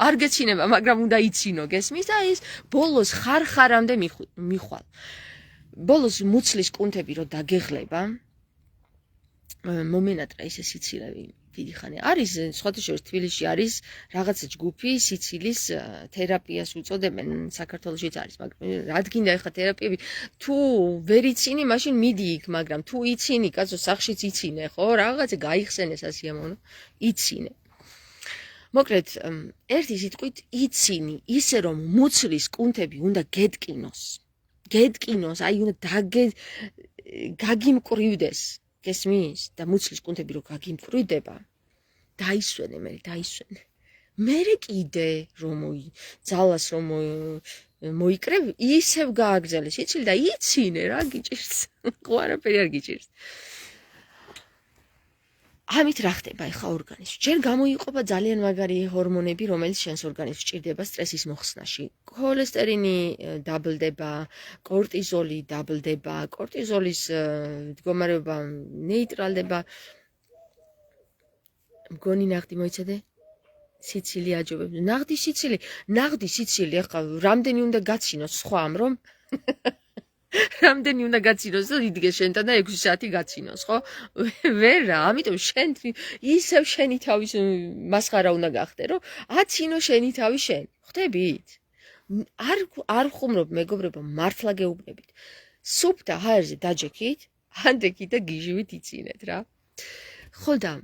არ გეცინება, მაგრამ უნდა იცინო, გესმის და ის ბოლოს ხარ-ხარამდე მიხვალ. ბოლოს მუცლის კუნთები რო დაგეხლება, მომენატრა ესე სიცილები დიდი ხანი არის სხვათა შორის თბილისში არის რაღაცა ჯგუფი სიცილის თერაპიას უწოდებენ საქართველოშიც არის მაგრამ რადგინდა ეხა თერაპიები თუ ვერ იცინი მაშინ მიდი იქ მაგრამ თუ იცინი კაცო სახშიც იცინე ხო რაღაცა გაიხსენე სასიამოვნო იცინე მოკლედ ერთი სიტყვით იცინი ისე რომ მუცლის კუნთები უნდა გეტკინოს აი უნდა გაგიმკვრივდეს გესმის და მუცლის კუნთები რო გაგიმკვრივდება დაისვენე მე კიდე რომ ძალას რომ მოიკრებ ისევ გააგრძელე სიცილი და იცინე რა გიჭირს ხო არაფერი არ გიჭირს ამით რა ხდება ეხა ორგანიზმში ჯერ გამოიყოფა ძალიან მაგარი ჰორმონები რომელიც შენს ორგანიზმს ჭირდება სტრესის მოხსნაში ქოლესტერინი დაბლდება კორტიზოლი დაბლდება კორტიზოლის მდგომარეობა ნეიტრალდება მგონი ნახდი მოიცადე სიცილი აჯობებს ნახდი სიცილი ეხა რამდენი უნდა გაცინოს სხვამ რომ რამდენი უნდა გაცინოს და იდგეს შენთან და 6 საათი გაცინოს ხო ვერა ამიტომ შენ ისევ შენი თავის მასხარა უნდა გახდე რომ აცინო შენი თავი შენ ხვდებით არ ხუმრობ მეგობრებო მართლა გეუბნებით სუფთა ჰაერზე დაჯექით ანდექით და გიჟივით იცინეთ რა ხო და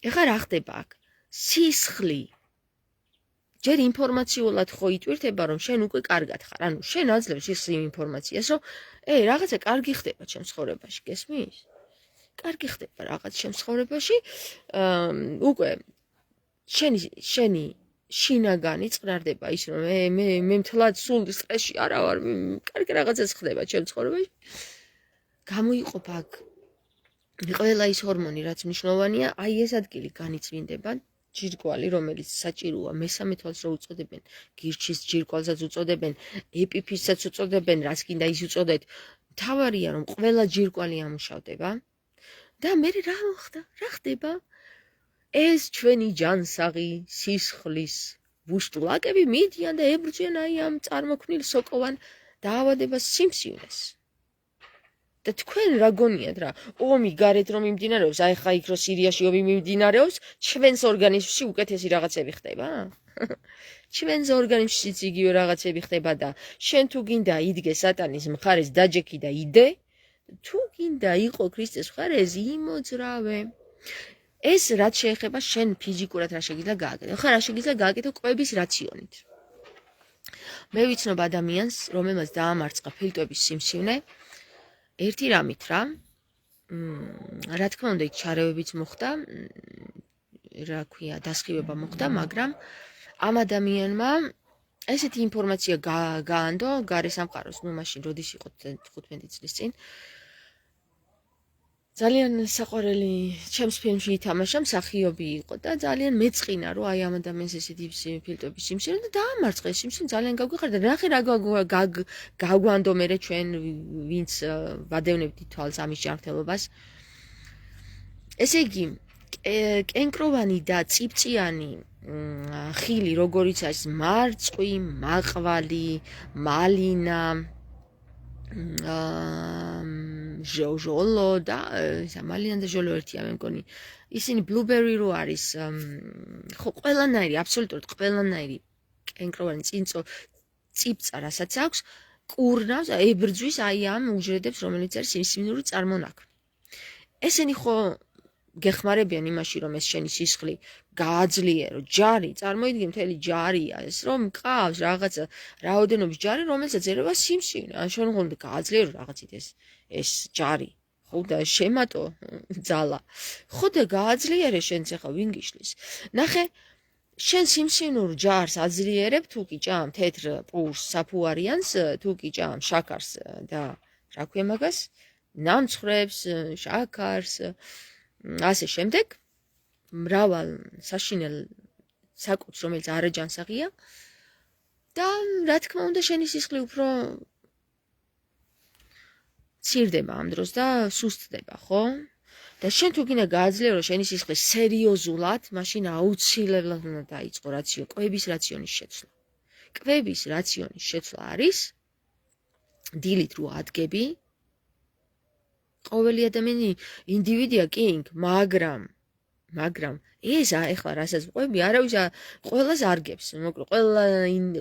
ეხლა რა ხდება აქ სისხლი ჯერ ინფორმაციულად ხო იტვირთება რომ შენ უკვე კარგად ხარ ანუ შენ აძლევს ის ინფორმაციას რომ რაღაცა კარგი ხდება ჩემს ცხოვრებაში გესმის კარგი ხდება რაღაც ჩემს ცხოვრებაში უკვე შენი შინაგანი წყნარდება ის რომ მე მთლად სულ სტრესში არა ვარ კარგი რაღაცას ხდება ჩემს ცხოვრებაში გამოიყოფა აქ ყველა ის ჰორმონი რაც მნიშვნელოვანია აი ეს ადგილი განიწმინდება ჯირკვალი რომელიც საჭიროა მესამე თვალს რო უწოდებენ გირჩის ჯირკვალსაც უწოდებენ ეპიფიზსაც უწოდებენ რაც კიდე ის უწოდეთ თავარია რომ ყველა ჯირკვალი ამუშავდება და მე რა ხდება ეს ჩვენი ჯანსაღი სისხლის ვუშტულაკები მიდიან და ებრძვიან აი ამ წარმოქმნილ სოკოვან დაავადებას სიმსივნეს და თქვენ რა გონიათ რა ომი გარეთ რომ მიმდინარეობს აი ხა იქ რო სირიაში ომი მიმდინარეობს ჩვენს ორგანიზმში უკეთესი რაღაცები ხდება ჩვენს ორგანიზმშიც იგივე რაღაცები ხდება და შენ თუ გინდა იდგე სატანის მხარეს დაჯექი და იდე თუ გინდა იყო ქრისტეს მხარეს იმოძრავე ეს რაც შეეხება შენ ფიზიკურად რა შეგიძლია გააკეთო ხა რა შეგიძლია გააკეთო კვების რაციონით მე ვიცნობ ადამიანს რომელმაც დაამარცხა ფილტვების სიმსივნე ერთი რამით რა თქმა უნდა იქ ჩარევებიც მოხდა რა ქვია დასხივება მოხდა მაგრამ ამ ადამიანმა ესეთი ინფორმაცია გაანდო გარე სამყაროს ნუ მაშინ როდის იყო 15 წლის წინ ძალიან საყვარელი ჩემს ფილმში ითამაშა მსახიობი იყო და ძალიან მეწყინა რომ აი ამ ადამიანს ესეთი ფილტვების სიმსივნე და დაამარცხა ეს სიმსივნე ძალიან გაგვიხარდა ნახე რა გაგვანდო მერე ჩვენ ვინც ვადევნებთ თვალს ამის ჯანმრთელობას ესე იგი კენკროვანი და წიფწიანი ხილი, როგორიც არის მარწყვი, მაყვალი, მალინა, ჟოლო და მალინა და ჟოლო ერთია მე მგონი. ისინი blueberry რო არის, ხო ყველანაირი, აბსოლუტურად ყველანაირი კენკროვანი წიფწა, რასაც აქვს, კურნავს, ებრძვის აი ამ უჯრედებს, რომელიც არის სიმსივნური წარმონაქმნი. ესენი ხო გეხმარებიან იმაში, რომ ეს შენი სისხლი გააძლიერო, ჯარი, წარმოიდგინე მთელი ჯარია ეს, რომ მყავს რაღაცა რაოდენობის ჯარი, რომელსაც ერევა სიმსივნე, ან შენ უნდა გააძლიერო რაღაცით ეს ჯარი, ხო და შემატო ძალა. ხო და გააძლიერე შენც ახლა ვინ გიშლის. ნახე, შენ სიმსივნურ ჯარს აძლიერებ თუ კი ჭამ თეთრ პურს, საფუარიანს, თუ კი ჭამ შაქარს და რა ქვია მაგას? ნამცხრებს, შაქარს, ასე შემდეგ, მრავალ საშინელ საკუთს, რომელიც არაჯანსაღია და რა თქმა უნდა შენი სისხლი უფრო ცირდება ამ დროს და სუსტდება, ხო? და შენ თუ გინდა გააძლიერო შენი სისხლი სერიოზულად, მაშინ აუცილებლად უნდა დაიწყო კვების რაციონის შეცვლა. კვების რაციონის შეცვლა არის დილით რო ადგები, ყოველი ადამიანი ინდივიდია კინგ, მაგრამ ეს ახლა რასაც ყვები, არავის ყველას არგებს, მოკლედ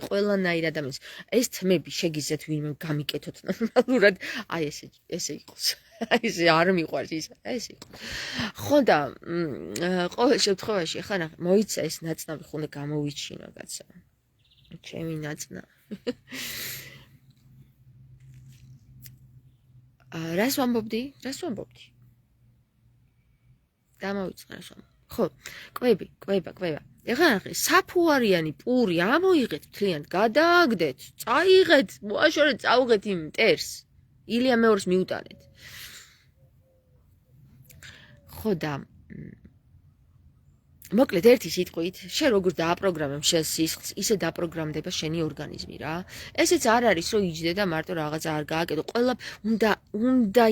ყველანაირ ადამიანს ეს თმები შეგიძლიათ ვინმე გამიკეთოთ ნორმალურად, აი ესე იყოს. აი ესე არ მიყვარს ის, ეს იყო. ხო და ყოველ შემთხვევაში ახლა ნახე, მოიცა ეს ნაწნავი ხუნდა გამოვიჩინო კაცო. ჩემი ნაწნავი. რას ვამბობდი? დამავიწყე რას ვამბობ. ხო, კვება. ეხლა ნახე, საფუარიანი პური ამოიღეთ მთლიან, გადააგდეთ, წაიღეთ, მოაშორეთ, წაუღეთ იმ მტერს. ილია მეორეს მიუტანეთ. ხო და მოკლედ ერთი სიტყვით, შენ როგორ დააპროგრამებ შენ სისხლს, ისე დააპროგრამდება შენი ორგანიზმი რა. ესეც არ არის, რომ იჯდე და მარტო რაღაცა არ გააკეთო. ყველა უნდა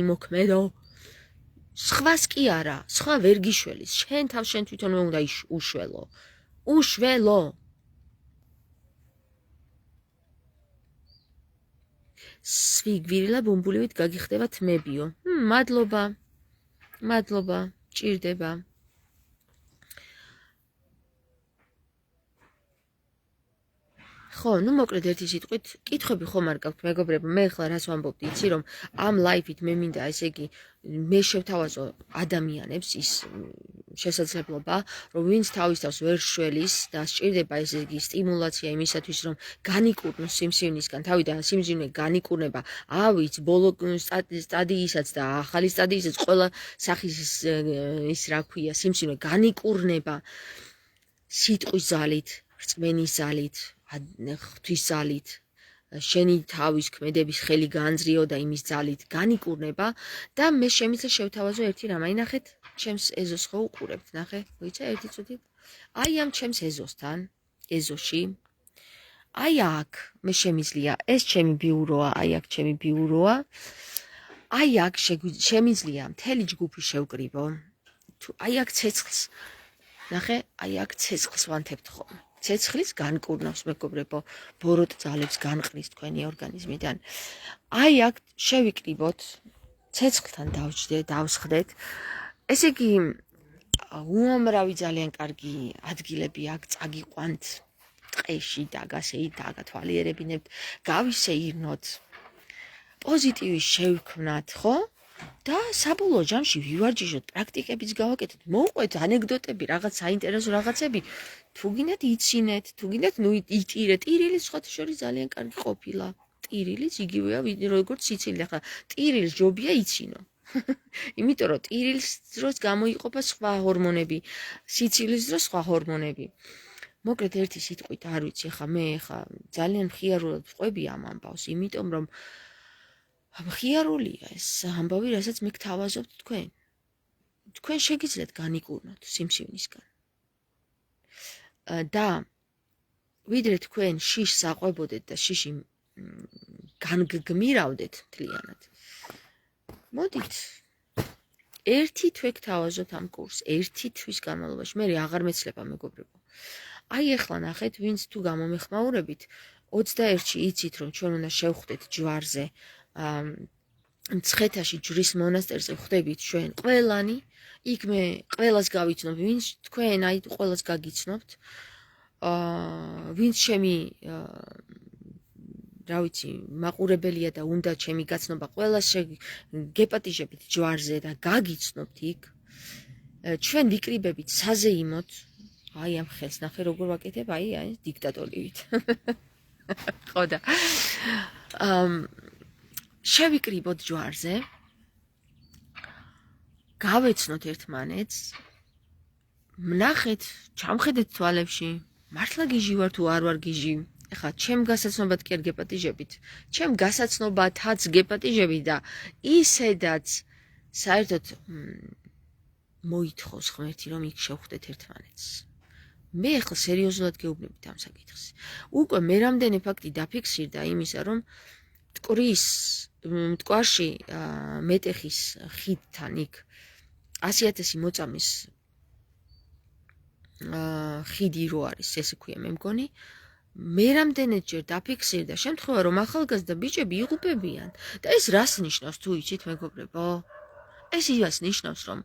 იმოქმედო. სხვას კი არა, სხვა ვერ გიშველის. შენ თავს შენ თვითონვე უნდა უშველო. სვიგვირილა ბუმბულივით გაგიხდება თმებიო. მადლობა, ჭირდება. ხო, მოკლედ ერთი სიტყვით, კითხვები ხომ არ გაქვთ მეგობრებო, მე ახლა რას ვამბობდი, იცი რომ ამ ლაიფით მე მინდა ესე იგი მე შევთავაზო ადამიანებს ის შესაძლებლობა, რომ ვინც თავის თავს ვერ შველის და სჭირდება ესე იგი სტიმულაცია იმისათვის, რომ განიკურნოს სიმსივნისგან, თავიდან სიმსივნე განიკურნება, ავიც ბოლო სტადიისაც და ახალი სტადიისაც ყველა სახის ის რა ქვია, სიმსივნე განიკურნება სიტყვის ძალით, რწმენის ძალით, ღვთის ძალით, შენი თავის ქმედების ხელი განძრიო და იმის ძალით განიკურნება და მე შემიძლია შევთავაზო ერთი რამ, აი ნახეთ, ჩემს ეზოს ხო უყურებთ, ნახე, მოიცა ერთი წუთი. აი ამ ჩემს ეზოში, აი აქ მე შემიძლია, ეს ჩემი ბიუროა, აი აქ ჩემი ბიუროა, აი აქ შემიძლია მთელი ჯგუფი შევკრივო. თუ აი აქ ცეცხლს, ნახე, აი აქ ცეცხლს ვანთებთ ხოლმე. ცეცხლის განკურნავს მეგობრებო, ბოროტ ძალებს განყრის თქვენი ორგანიზმიდან. აი აქ შევიკრიბოთ, ცეცხლთან დავსხდეთ. ესე იგი, უამრავი ძალიან კარგი ადგილები აქ წაგიყვანთ, ტყეში დაგათვალიერებინებთ, გავისეირნოთ, პოზიტივის შევქმნათ, ხო? და საბოლოო ჯამში ვივარჯიშოთ, პრაქტიკებიც გავაკეთოთ, მოვყვეთ ანეკდოტები, რაღაც საინტერესო რაღაცები, თუ გინდათ იცინეთ, თუ გინდათ იტირეთ, ტირილი სხვათა შორის ძალიან კარგი ყოფილა. ტირილიც იგივეა, როგორც სიცილი, ახლა ტირილს ჯობია იცინო. იმიტომ რომ ტირილს დროს გამოიყოფა სხვა ჰორმონები, სიცილის დროს სხვა ჰორმონები. მოკლედ ერთი სიტყვით არ ვიცი, მე ძალიან მხიარულად ვყვები ამ ამბავს, იმიტომ რომ მხიარულია ეს ამბავი, რასაც მე გთავაზობთ თქვენ. თქვენ შეგიძლიათ განიკურნოთ სიმსივნისგან. და ვიდრე თქვენ შიშს აყვებოდეთ და შიში განგმირავდეთ მთლიანად. მოდით ერთი თვე გთავაზობთ ამ კურსს, ერთი თვის განმავლობაში, მე აღარ მეცლება მეგობრებო. აი ახლა ნახეთ, ვინც თუ გამომეხმაურებით, 21-ში იცით, რომ ჩვენ უნდა შევხვდეთ ჯვარზე, მცხეთაში ჯვრის მონასტერზე ხვდებით ჩვენ ყველანი, იქ მე ყველას გავიცნობ, ვინც თქვენ აი ყველას გაგიცნობთ, ვინც ჩემი რა ვიცი, მაყურებელია და უნდა ჩემი გაცნობა ყველას გეპატიჟებით ჯვარზე და გაგიცნობთ იქ. ჩვენ ვიკრიბებით საზეიმოდ, აი ამ ხელს ნახე როგორ ვაკეთებ, აი დიქტატორივით. ხო და შევიკრიბოთ ჯვარზე, გავეცნოთ ერთმანეთს, ვნახეთ, ჩამხედეთ თვალებში, მართლა გიჟი ვარ თუ არ ვარ გიჟი. ეხლა ჩემ გასაცნობად კი არ გეპატიჟებით, ჩემ გასაცნობათაც გეპატიჟებით და ისედაც საერთოდ მოითხოვს ღმერთი, რომ იქ შევხვდეთ ერთმანეთს. მე ახლა სერიოზულად გეუბნებით ამ საკითხს. უკვე მე რამდენი ფაქტი დაფიქსირდა იმისა, რომ მტკვარში მეტეხის ხიდთან იქ 100,000 მოწამის ხიდი რო არის, ესე ქვია მე მგონი, მე რამდენჯერ დაფიქსირდა შემთხვევა, რომ ახალგაზრდა ბიჭები იღუპებიან და ეს რას ნიშნავს თუ იცით მეგობრებო? ეს იმას ნიშნავს, რომ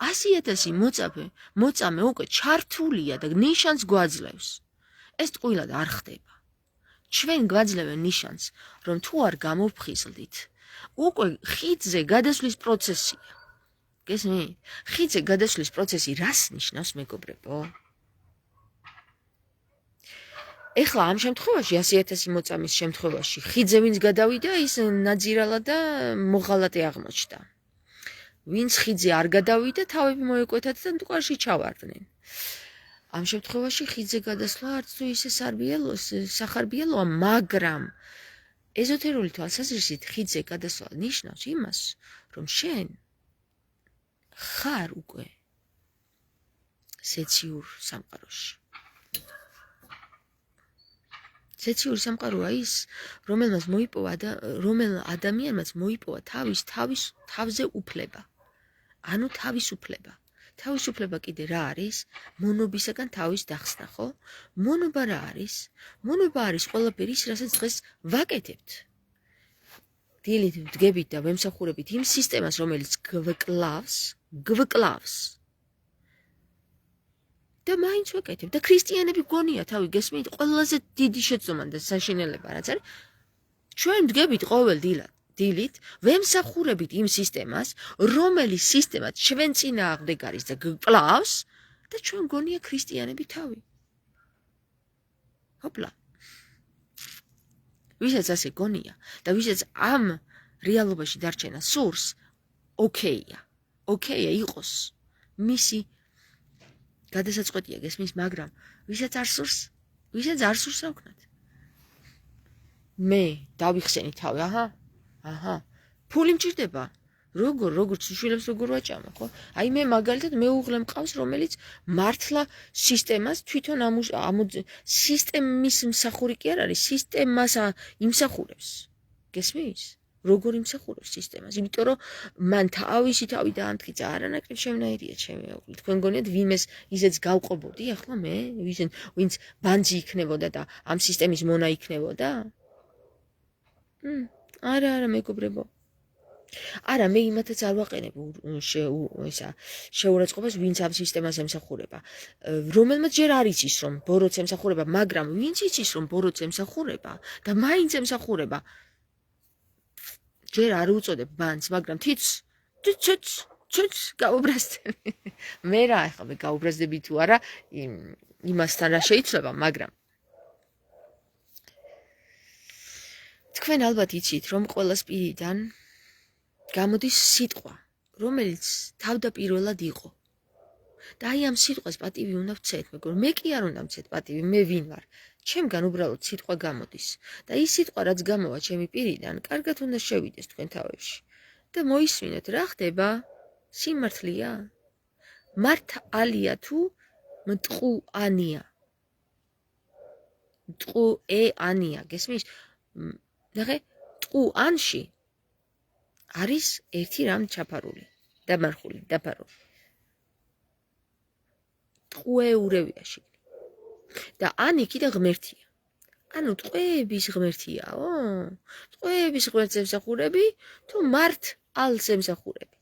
100,000 მოწამე უკვე ჩართულია და ნიშანს გვაძლევს. ეს ტყუილად არ ხდება. ჩვენ გვაძლევენ ნიშანს, რომ თუ არ გამოვფხიზლდით, უკვე ხიდზე გადასვლის პროცესია. გესმით? ხიდზე გადასვლის პროცესი რას ნიშნავს მეგობრებო? ეხლა ამ შემთხვევაში 100,000 მოწამის შემთხვევაში ხიდზე ვინც გადავიდა, ის ნაძირალა და მოღალატე აღმოჩნდა. ვინც ხიდზე არ გადავიდა, თავები მოეკვეთათ და მტკვარში ჩავარდნენ. ამ შემთხვევაში ხიდზე გადასვლა არც თუ ისე სახარბიელოა, მაგრამ ეზოთერული თვალსაზრისით ხიდზე გადასვლა ნიშნავს იმას, რომ შენ ხარ უკვე სეციურ სამყაროში. სეციური სამყაროა ის, რომელ ადამიანმაც მოიპოვა თავზე უფლება. ანუ თავისუფლება. თავისუფლება კიდე რა არის? მონობისაგან თავის დახსნა, ხო? მონობა რა არის? მონობა არის ყველაფერი ის, რასაც დღეს ვაკეთებთ. დილით ვდგებით და ვემსახურებით იმ სისტემას, რომელიც გვკლავს. და მაინც ვაკეთებ და ქრისტიანები გონია თავი გესმით, ყველაზე დიდი შეცდომა და საშინელება რაც არის. ჩვენ ვდგებით ყოველ დილით, ვემსახურებით იმ სისტემას, რომელიც სისტემა ჩვენ წინააღმდეგ არის და გვკლავს და ჩვენ გონია ქრისტიანები თავი. ჰოპლა. ვისაც ასე გონია და ვისაც ამ რეალობაში დარჩენა სურს, ოკეია იყოს მისი გადასაწყვეტია გესმის, მაგრამ ვისაც არ სურს რა ვქნათ? მე დავიხსენი თავი, აჰა, ფული მჭირდება. როგორც შვილებს როგორ ვაჭამო, ხო? აი მე მაგალითად მეუღლე მყავს, რომელიც მართლა სისტემას თვითონ სისტემის მსახური კი არ არის, სისტემას იმსახურებს. გესმის? როგორ იმსახურებს სისტემას? იმიტომ რომ მან თავისი თავი დაამტკიცა, არანაკლებ შემნაირია ჩემი მეუღლე. თქვენ გონიათ ვიმეს ისეც გავყობოდი, ახლა მე ვინც ბანძი იქნებოდა და ამ სისტემის მონა იქნებოდა? არა მეგობრებო. არა, მე იმათაც არ ვაყენებ შეურაცხყოფას, ვინც ამ სისტემას ემსახურება. რომელმაც ჯერ არ იცის, რომ ბოროტს ემსახურება, მაგრამ ვინც იცის, რომ ბოროტს ემსახურება და მაინც ემსახურება, ჯერ არ უწოდებ ბანს, მაგრამ თიც გაუბრაზდები. მე რა ახლა მე გაუბრაზდები თუ არა, იმასთან რა შეიცვლება, მაგრამ თქვენ ალბათ იცით, რომ ყველა სპირიდან გამოდის სიტყვა, რომელიც თავდაპირველად იყო. და აი ამ სიტყვას პატივი უნდა ვცეთ, მეგობრებო, მე კი არ უნდა ვცეთ პატივი, მე ვინ ვარ? ჩემგან უბრალოდ სიტყვა გამოდის. და ის სიტყვა რაც გამოვა ჩემი პირიდან, კარგად უნდა შევიდეს თქვენ თავებში. და მოისმინოთ, რა ხდება? სიმართლეა? მართალია თუ მტყუანია? მტყუეანია, გესმის? ნახე, ტყუანში არის ერთი რამ ჩაფარული. დამარხული, დაფარული. ტყუეურევია შიგნით. და ან იქიდან ღმერთია. ანუ ტყვეების ღმერთიაო? ტყვეების ღმერთს ემსახურები თუ მართალს ემსახურები?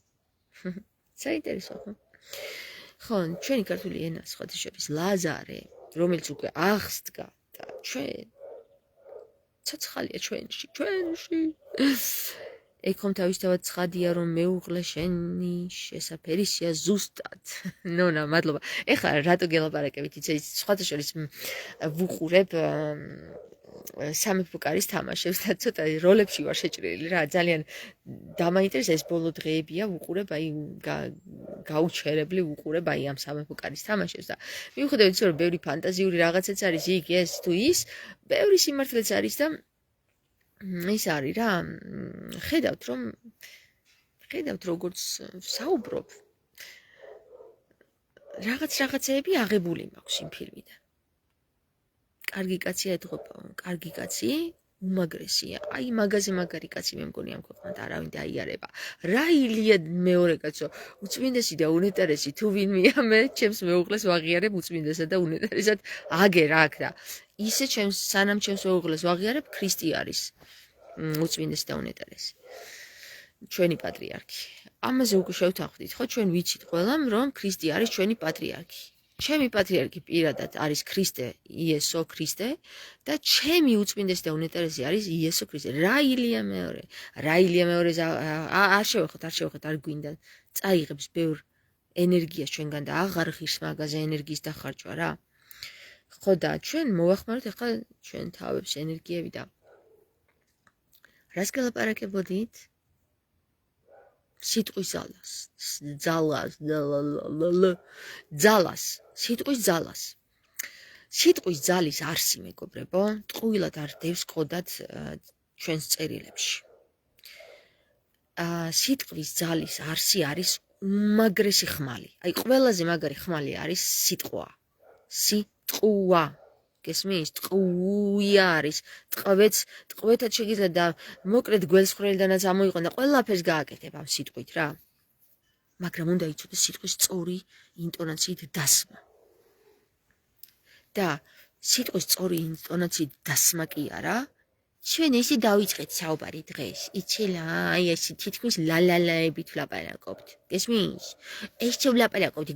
საინტერესო ხო? ხო, ჩვენი ქართული ენა სხვათა შორის ლაზარე, რომელიც უკვე აღსდგა და ჩვენ ცოცხალია ჩვენში. ეკომ თავისთავად ცხადია რომ მეუღლე შენი შესაფერისია ზუსტად. ნონა, მადლობა. ეხლა რატო გელაპარაკებით? იცი, სხვათა შორის ვუყურებ სამეფო კარის თამაშებს და ცოტა როლებში ვარ შეჭრილი რა, ძალიან დამაინტერესა ეს ბოლო დღეებია, ვუყურებ, აი გაუჩერებლი ვუყურებ აი ამ სამეფო კარის თამაშებს და მიუხედავად იმისა, რომ ბევრი ფანტაზიური რაღაცაც არის იქ ეს თუ ის, ბევრი სიმართლეც არის და ის არის რა, ხედავთ როგორც საუბრობ რაღაცეები აღებული მაქვს იმ ფილმიდან. კარგი კაცია ეთღობა, კარგი კაცი, უმაგრესია. აი მაგაზე მაგარი კაცი მე მგონი ამ ქვეყნად არავინ დაიარება. რა ილია მეორე კაცო, უწმინდესი და უნეტარესი თუ ვინმეა მე ჩემს მეუღლეს ვაღიარებ უწმინდესად და უნეტარესად აგერ აქ და ისე სანამ ჩემს მეუღლეს ვაღიარებ, ქრისტე არის უწმინდესი და უნეტარესი. ჩვენი პატრიარქი. ამაზე უკვე შევთანხმდით, ხო, ჩვენ ვიცით ყველამ, რომ ქრისტე არის ჩვენი პატრიარქი. ჩემი პატრიარქი პირადად არის ქრისტე, იესო ქრისტე და ჩემი უწმინდესი და უნეტარესი არის იესო ქრისტე. რა ილია მეორე? არ შევეხოთ, არ გვინდა. წაიღებს ბევრ ენერგიას ჩვენგან და აღარ ღირს მაგაზე ენერგიის დახარჯვა რა. ხო და ჩვენ მოვახმაროთ ახლა ჩვენ თავებს ენერგიები და რას გელაპარაკებოდით? სიტყვის ძალას. სიტყვის ძალის არსი მეგობრებო, ტყუილად არ დევს კოდად ჩვენს წერილებში. სიტყვის ძალის არსი არის უმაგრესი ხმალი. აი ყველაზე მაგარი ხმალი არის სიტყვა. სიტყვა. გესმის? ტყუია არის. ტყვეთად შეგიძლია და მოკლედ გველსხვრელიდანაც ამოიყვან და ყველაფერს გააკეთებ ამ სიტყვით რა. მაგრამ უნდა იცოდეს სიტყვის სწორი ინტონაციით დასმა. და სიტყვის სწორი ინტონაციით დასმა კი არა, ჩვენ ესე დავიწყეთ საუბარი დღეს. იცი რა, აი ეს თითქმის ლალალაებით ვლაპარაკობთ. გესმის? ეს ვლაპარაკობთ,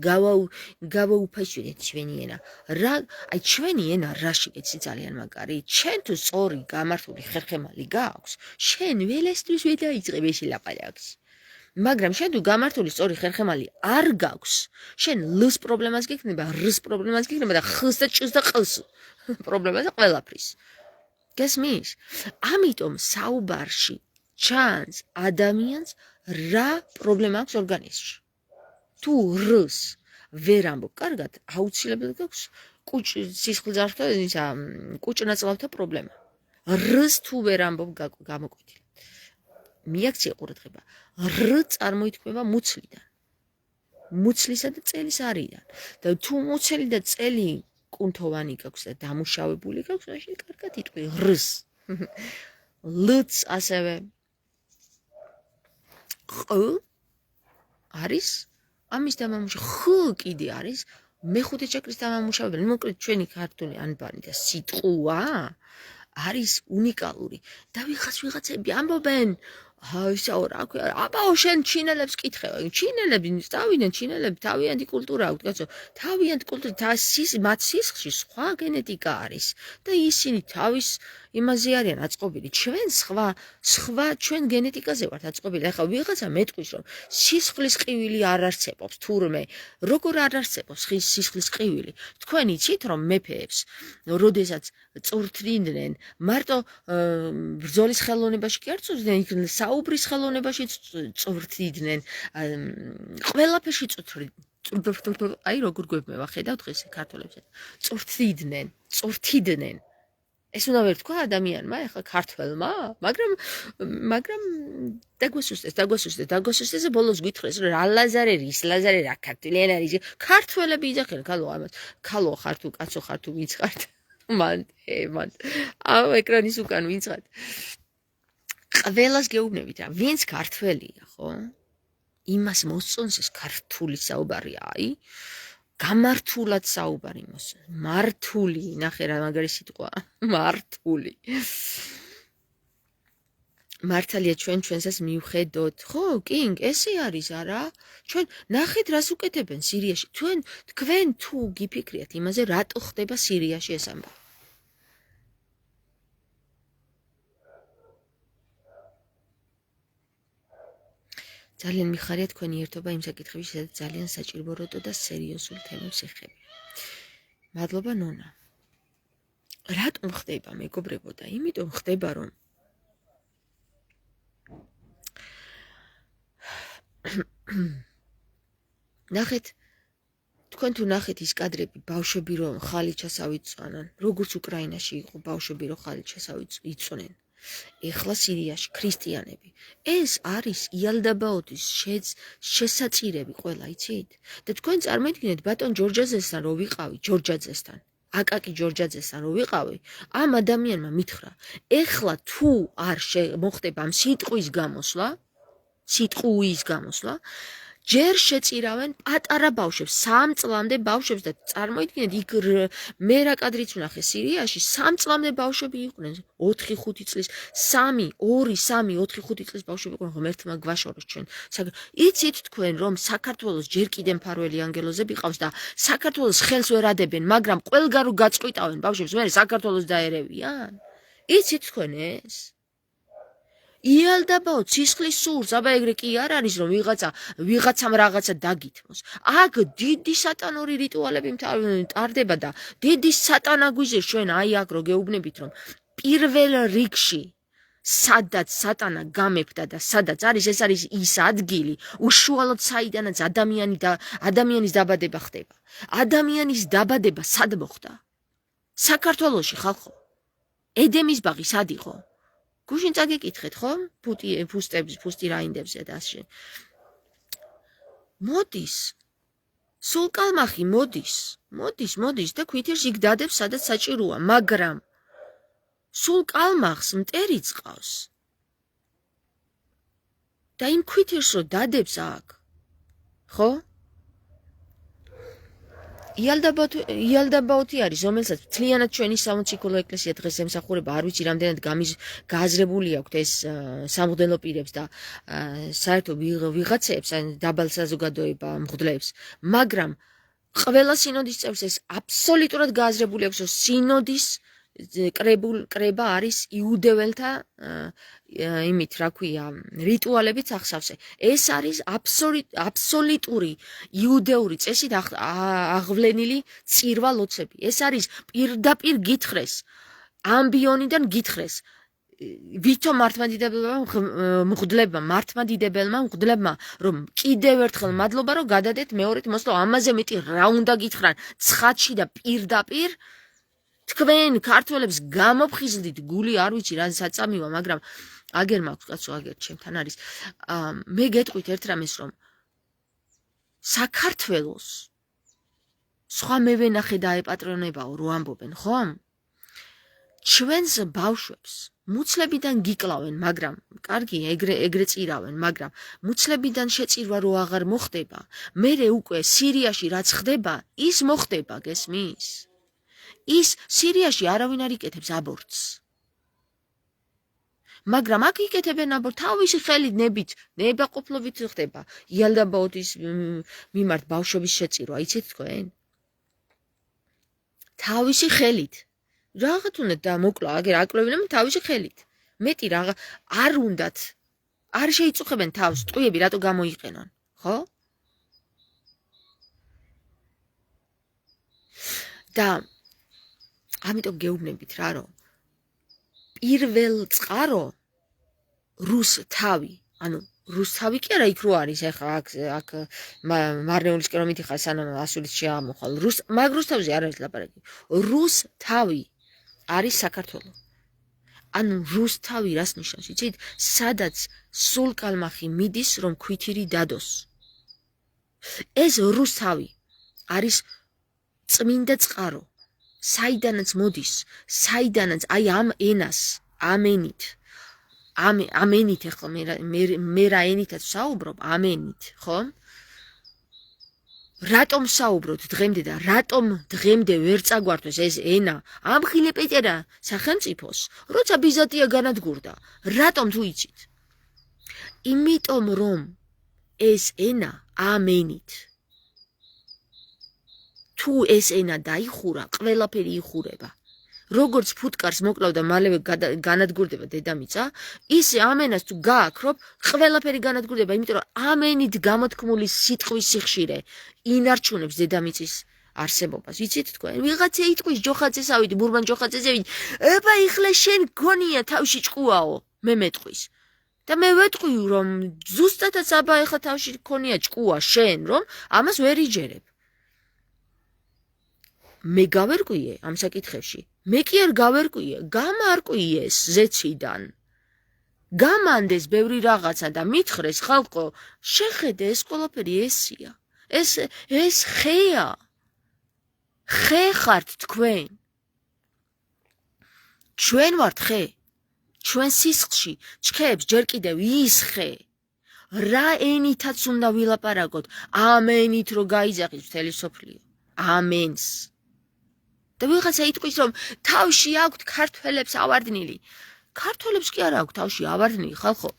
გავაუფასურეთ ჩვენი ენა. რა, აი ჩვენი ენა რაში ეცი ძალიან მაგარი. ჩვენ თუ სწორი გამართული ხერხემალი გაქვს, შენ ველესთვის ვერ დაიწყებ ეს ლაპარაკს. მაგრამ შენ თუ გამართული სწორი ხერხემალი არ გაქვს, შენ ლს პრობლემას გექნება, რს პრობლემას გექნება და ხს და ჭს და ყს პრობლემას ყველაფრის. გესმის? ამიტომ საუბარში ჩანს ადამიანს რა პრობლემა აქვს ორგანიზმში. თუ რს ვერ ამბობ კარგად, აუცილებლად გაქვს სისხლძარღვთა, კუჭნაწლავთა პრობლემა. რს თუ ვერ ამბობ გამოკვეთილ. მიაქცია ყურადღება. р წარმოითქმება მუცლიდან. მუცლისა და წელის არიდან. და თუ მუცელი და წელი კუნთოვანი გაქვს და დამუშავებული გაქვს, მაშინ კარგად იტყვი რს. ლც ასევე ყ არის ამის დამამუშავებელი. ხ კიდე არის მეხუთე ჩაკრის დამამუშავებელი. მოკლედ ჩვენი ქართული ანბანი და სიტყვა არის უნიკალური. და ვიღაცები ამბობენ ისაურა, აბაო შენ ჩინელებს კითხე. ჩინელები სწავდნენ, ჩინელები თავიანთი კულტურა აქვთ, კაცო. თავიანთი კულტურა, მათ სისხლში სხვა გენეტიკა არის და ისინი თავის იმაზე არიან აწყობილი. ჩვენ სხვა ჩვენ გენეტიკაზე ვართ აწყობილი. ახლა ვიღაცა მეტყვის რომ სისხლის ყივილი არ არსებობს თურმე. როგორ არ არსებობს სისხლის ყივილი? თქვენ იცით რომ მეფეებს, როდესაც წვრთნიდნენ, მარტო ბრძოლის ხელოვნებაში კი არ წვრთნიდნენ, საუბრის ხელოვნებაში წვრთნიდნენ, ყველაფერში წვრთნიდნენ. აი როგორ გვებმევა, ხედავთ დღეს ქართველებს. წვრთიდნენ. ეს უნდა ვერ თქვა ადამიანმა, ახლა ქართველმა, მაგრამ დაგვესუსტეს და ბოლოს გითხრეს რომ რა ლაზარერი, ის ლაზარე რა ქართველი არის. ქართველები იძახენ, ქალო ხარ თუ კაცო ხარ თუ ვინც ხარ. მან ამ ეკრანის უკან ვინც ხარ. ყველას გეუბნებით რა, ვინც ქართველია, ხო? იმას მოსწონს ეს ქართული საუბარი, აი, გამართულად საუბარი მოსწონს. მართული, ნახე რა მაგარი სიტყვა, მართული. მართალია ჩვენსაც მივხედოთ. ხო, კინგ, ესე არის არა? ჩვენ ნახეთ რას უკეთებენ სირიაში. თქვენ თუ გიფიქრიათ იმაზე, რატო ხდება სირიაში ეს ამბავი? ძალიან მიხარია თქვენი ერთობა იმ საკითხებში, სადაც ძალიან საჭიროებო და სერიოზულ თემებს ეხება. მადლობა ნონა. რატომ ხდება მეგობრებო და იმიტომ ხდება რომ ნახეთ თქვენ თუ ნახეთ ის კადრები ბავშვები რომ ხალიჩას ავიწვანან როგორც უკრაინაში იყო ბავშვები რომ ხალიჩას იწვნენ ეხლა სირიაში ქრისტიანები ეს არის იალდაბაოთის შესაწირები ყველა იცით და თქვენ წარმოიდგინეთ ბატონ ჯორჯაძესთან რო ვიყავი ჯორჯაძესთან აკაკი ჯორჯაძესთან რო ვიყავი ამ ადამიანმა მითხრა ეხლა თუ არ მოხდება ამ სიტყვის გამოსვლა ჯერ შეწირავენ პატარა ბავშვებს 3 წლამდე ბავშვებს და წარმოიდგინეთ იქ მე რა კადრიც ვნახე სირიაში 3 წლამდე ბავშვები იყვნენ 4-5 წლის 2-3-4-5 წლის ბავშვები იყვნენ ხომ ერთმა გვაშოროს ჩვენ იცით თქვენ რომ საქართველოს ჯერ კიდე მფარველი ანგელოზები ყავს და საქართველოს ხელს ვერ ადებენ მაგრამ ყველგან გაწყვიტავენ ბავშვებს მე საქართველოს დაერევიან იცით თქვენ ეს იალდაბაო ცისხლის სურს აბა ეგრე კი არ არის რომ ვიღაცამ რაღაცა დაგითმოს აქ დიდი სატანური რიტუალები მტარდება და დიდი სატანა გვიზეს ჩვენ აი აქ რო გეუბნებით რომ პირველ რიგში სადაც სატანა გამეფდა და სადაც არის ეს არის ის ადგილი უშუალოდ საიდანაც ადამიანის დაბადება ხდება ადამიანის დაბადება სად მოხდა საქართველოში ხალხო ედემის ბაღი სად იყო გუშინ წაგეკითხეთ ხო? ფუსტი რაინდებზე და ასე. მოდის. სულ კალმახი მოდის და ქვითირს იქ დადებს სადაც საჭიროა, მაგრამ სულ კალმახს მტერი წყავს. და იმ ქვითირს რო დადებს აქ. ხო? იალდაბაოთი არის, რომელსაც მთლიანად ჩვენი სამოციქულო ეკლესია დღეს ემსახურება, არ ვიცი რამდენად გააზრებული აქვთ ეს სამღვდელო პირებს და საერთოდ ვიღაცებს, დაბალ საზოგადოება მღვდლებს, მაგრამ ყველა სინოდის წევრს ეს აბსოლუტურად გააზრებული აქვს, რომ სინოდის კრება არის იუდეველთა იმით, რა ქვია, რიტუალებით აღსავსე. ეს არის აბსოლუტური იუდეური წესით აღვვლენილი წირვა ლოცვები. ეს არის პირდაპირ გითხრეს, ამბიონიდან გითხრეს. ვითომ მართლმადიდებელმა მღვდლებმა, რომ კიდევ ერთხელ მადლობა, რომ გადადეთ მეორედ მოსვლა, ამაზე მეტი რა უნდა გითხრან, ცხადში და პირდაპირ თქვენ ქართველებს გამოფხიზლდით გული არ ვიცი რა საწამივა მაგრამ აგერ მაქვს კაცო აგერ ჩემთან არის მე გეტყვით ერთ რამეს რომ საქართველოს სხვა მევენახე დაეპატრონებაო რო ამბობენ ხომ ჩვენს ბავშვებს მუცლებიდან გიკლავენ მაგრამ კარგი ეგრე წირავენ მაგრამ მუცლებიდან შეწირვა რო აღარ მოხდება მერე უკვე სირიაში რაც ხდება ის მოხდება გესმის ის სირიაში არავინ არ იკეთებს აბორტს. მაგრამ აქ იკეთებენ აბორტს თავისი ხელით ნებაყოფლობით ხდება. იალდაბაოთის მიმართ ბავშვების შეწირვა, იცით თქვენ? თავისი ხელით. რაღაც უნდა დამოკლა, აგერ აკლევენ თავისი ხელით. მეტი რაღა არ უნდათ. არ შეიწუხებენ თავს, ტყუები რატო გამოიყენონ, ხო? და ამიტომ გეუბნებით რა რომ პირველ წყარო რუსთავი ანუ რუსთავი კი არა იქ რო არის ახლა აქ მარნეულისკენ რომ მითიხარ სანამ ასულის შეამოხვალ მაგ რუსთავზე არ არის ლაპარაკი რუსთავი არის საქართველო ანუ რუსთავი რას ნიშნავს იცით სადაც სულ კალმახი მიდის რომ ქვითირი დადოს ეს რუსთავი არის წმინდა წყარო საიდანაც მოდის, საიდანაც აი ამ ენას, ამ ენით, ამენით ახლა მე რა ენითაც საუბრობ, ამენით, ხო? რატომ საუბრობთ დღემდე და რატომ დღემდე ვერ წაგვართვეს ეს ენა? ამხილე პეტერა სახელმწიფოს, როცა ბიზანტია განადგურდა. რატომ თუ იცით? იმიტომ რომ ეს ენა ამენით. თუ ეს ენა დაიხურა, ყველაფერი იხურება. როგორც ფუტკარს მოკლავდა მალევე განადგურდება დედამიწა, ისე ამენას თუ გააქრობ, ყველაფერი განადგურდება, იმიტომ რომ ამენით გამოთქმული სიტყვის სიხშირე ინარჩუნებს დედამიწის არსებობას. ვიცით თქვენ? ვიღაცა იტყვის ჯოხაწესავით, ბურბან ჯოხაწესავით, ება იხლა შენ გონია თავში ჭკუაო, მე მეტყვის. და მე ვეტყვი რომ ზუსტადაც აბა ეხლა თავში გქონია ჭკუა შენ, რომ ამას ვერ იჯერებ. მე გავერკვიე ამ საკითხებში. მე კი არ გავერკვიე, გამარკვიეს ზეციდან. გამანდეს ბევრი რაღაცა და მითხრეს ხალხო, შეხედე ეს ყველაფერი ესია. ეს ხეა. ხე ხართ თქვენ. ჩვენ ვართ ხე. ჩვენ სისხლში ჩქეებს ჯერ კიდევ ის ხე. რა ენითაც უნდა ვილაპარაკოთ, ამენით რო გაიძახის მთელი სოფლიო. ამენს. და ვიღაცა იტყვის რომ თავში აქვთ ქართველებს ავარდნილი. ქართველებს კი არ აქვთ თავში ავარდნილი ხალხო.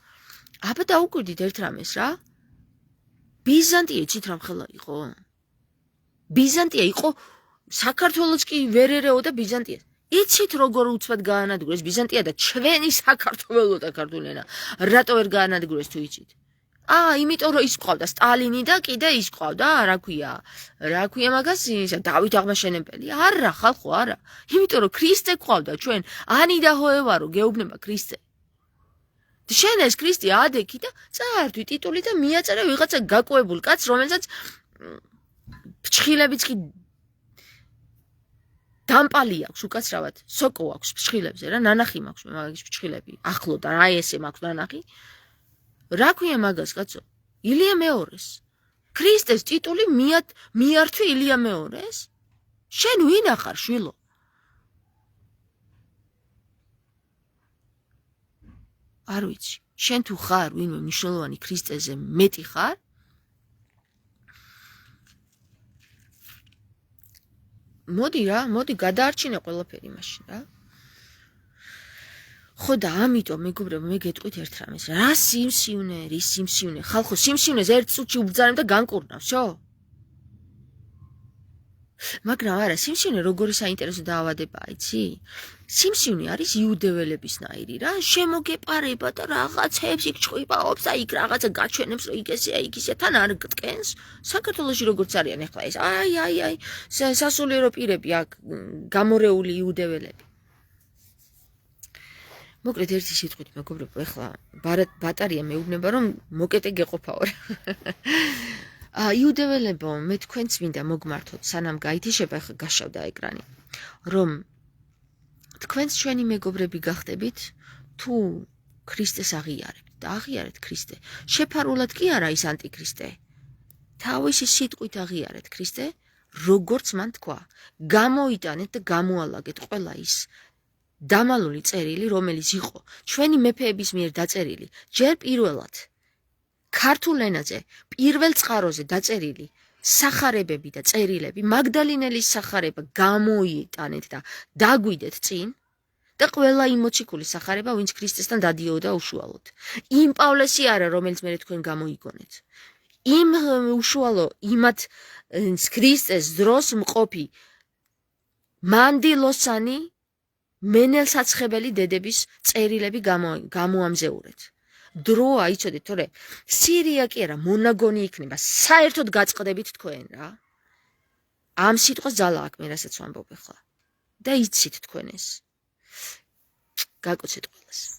აბა დაუკვირდით ერთ რამეს რა. ბიზანტია იცით რა მხელა იყო? ბიზანტია იყო საქართველოს კი ვერ ერეოდა ბიზანტიას. იცით როგორ უცბად გაანადგურეს ბიზანტია და ჩვენი საქართველო და ქართული ენა. რატო ვერ გაანადგურეს თუ იცით? იმიტომ რომ ის ყავდა სტალინი და კიდე ის ყავდა, რა ქვია მაგას, დავით აღმაშენებელი. არა, ხალხო, არა. იმიტომ რომ ქრისტე ყავდა ჩვენ, ანი და ჰოევარო გეუბნება ქრისტე. შენ ეს ქრისტე ადექი და წაართვი ტიტული და მიაწერე ვიღაცა გაკოებულ კაცს, რომელსაც ფრჩხილებიც კი დამპალი აქვს უკაცრავად, სოკო აქვს ფრჩხილებზე რა, ნანახი მაქვს მე მაგის ფრჩხილები. ახლო და რა ესე მაქვს ნანახი. რა ქვია მაგას კაცო? ილია მეორეს. ქრისტეს ტიტული მიართვი ილია მეორეს? შენ ვინ ახარ შვილო? არ ვიცი. შენ თუ ხარ ვინმე მნიშვნელოვანი ქრისტეზე მეტი ხარ? მოდი გადაარჩინე ყველაფერი მაშინ რა. ხო და ამიტომ მეგობრებო მე გეტყვით ერთ რამეს. რა სიმსივნე, ხალხო სიმსივნეს ერთ წუთში უბძანებ და განკურნავსო? მაგრამ არა, სიმსივნე როგორი საინტერესო დაავადებაა, იცი? სიმსივნე არის იუდეველებისნაირი რა, შემოგეპარება და რაღაცებს იქ ჭყვიპაობს და იქ რაღაცა გაჩვენებს, რომ იქ ესეა, იქ ისეა, თან არ გტკენს. საქართველოში როგორც არიან ახლა ეს, სასულიერო პირები აქ გამორეული იუდეველები. მოკლედ ერთი სიტყვით მეგობრებო, ახლა ბატარია მეუბნება რომ მოკეტე გეყოფაო რა. იუდეველებო, მე თქვენც მინდა მოგმართოთ, სანამ გაითიშება, ახლა გაშავდა ეკრანი, რომ თქვენც ჩვენი მეგობრები გახდებით, თუ ქრისტეს აღიარებთ და აღიარეთ ქრისტე. შეფარულად კი არა ის ანტიქრისტე. თავისი სიტყვით აღიარეთ ქრისტე, როგორც მან თქვა. გამოიტანეთ და გამოალაგეთ ყველა ის დამალული წერილი, რომელიც იყო ჩვენი მეფეების მიერ დაწერილი, ჯერ პირველად ქართულ ენაზე, პირველ წყაროზე დაწერილი სახარებები და წერილები, მაგდალინელის სახარება გამოიტანეთ და დაგვიდეთ წინ და ყველა იმ მოციქული სახარება, ვინც ქრისტესთან დადიოდა უშუალოდ. იმ პავლესი არა, რომელიც მე თქვენ გამოიგონეთ. იმ უშუალო იმათ ქრისტეს დროს მყოფი მანდილოსანი მენელსაცხებელი დედების წერილები გამოამზეურეთ. დროა იცოდეთ, თორე სირია კი არა, მონაგონი იქნება, საერთოდ გაწყდებით თქვენ რა. ამ სიტყვას ძალა აქვს მე რასაც ვამბობ ახლა. და იცით თქვენ ეს. გაკოცეთ ყველას.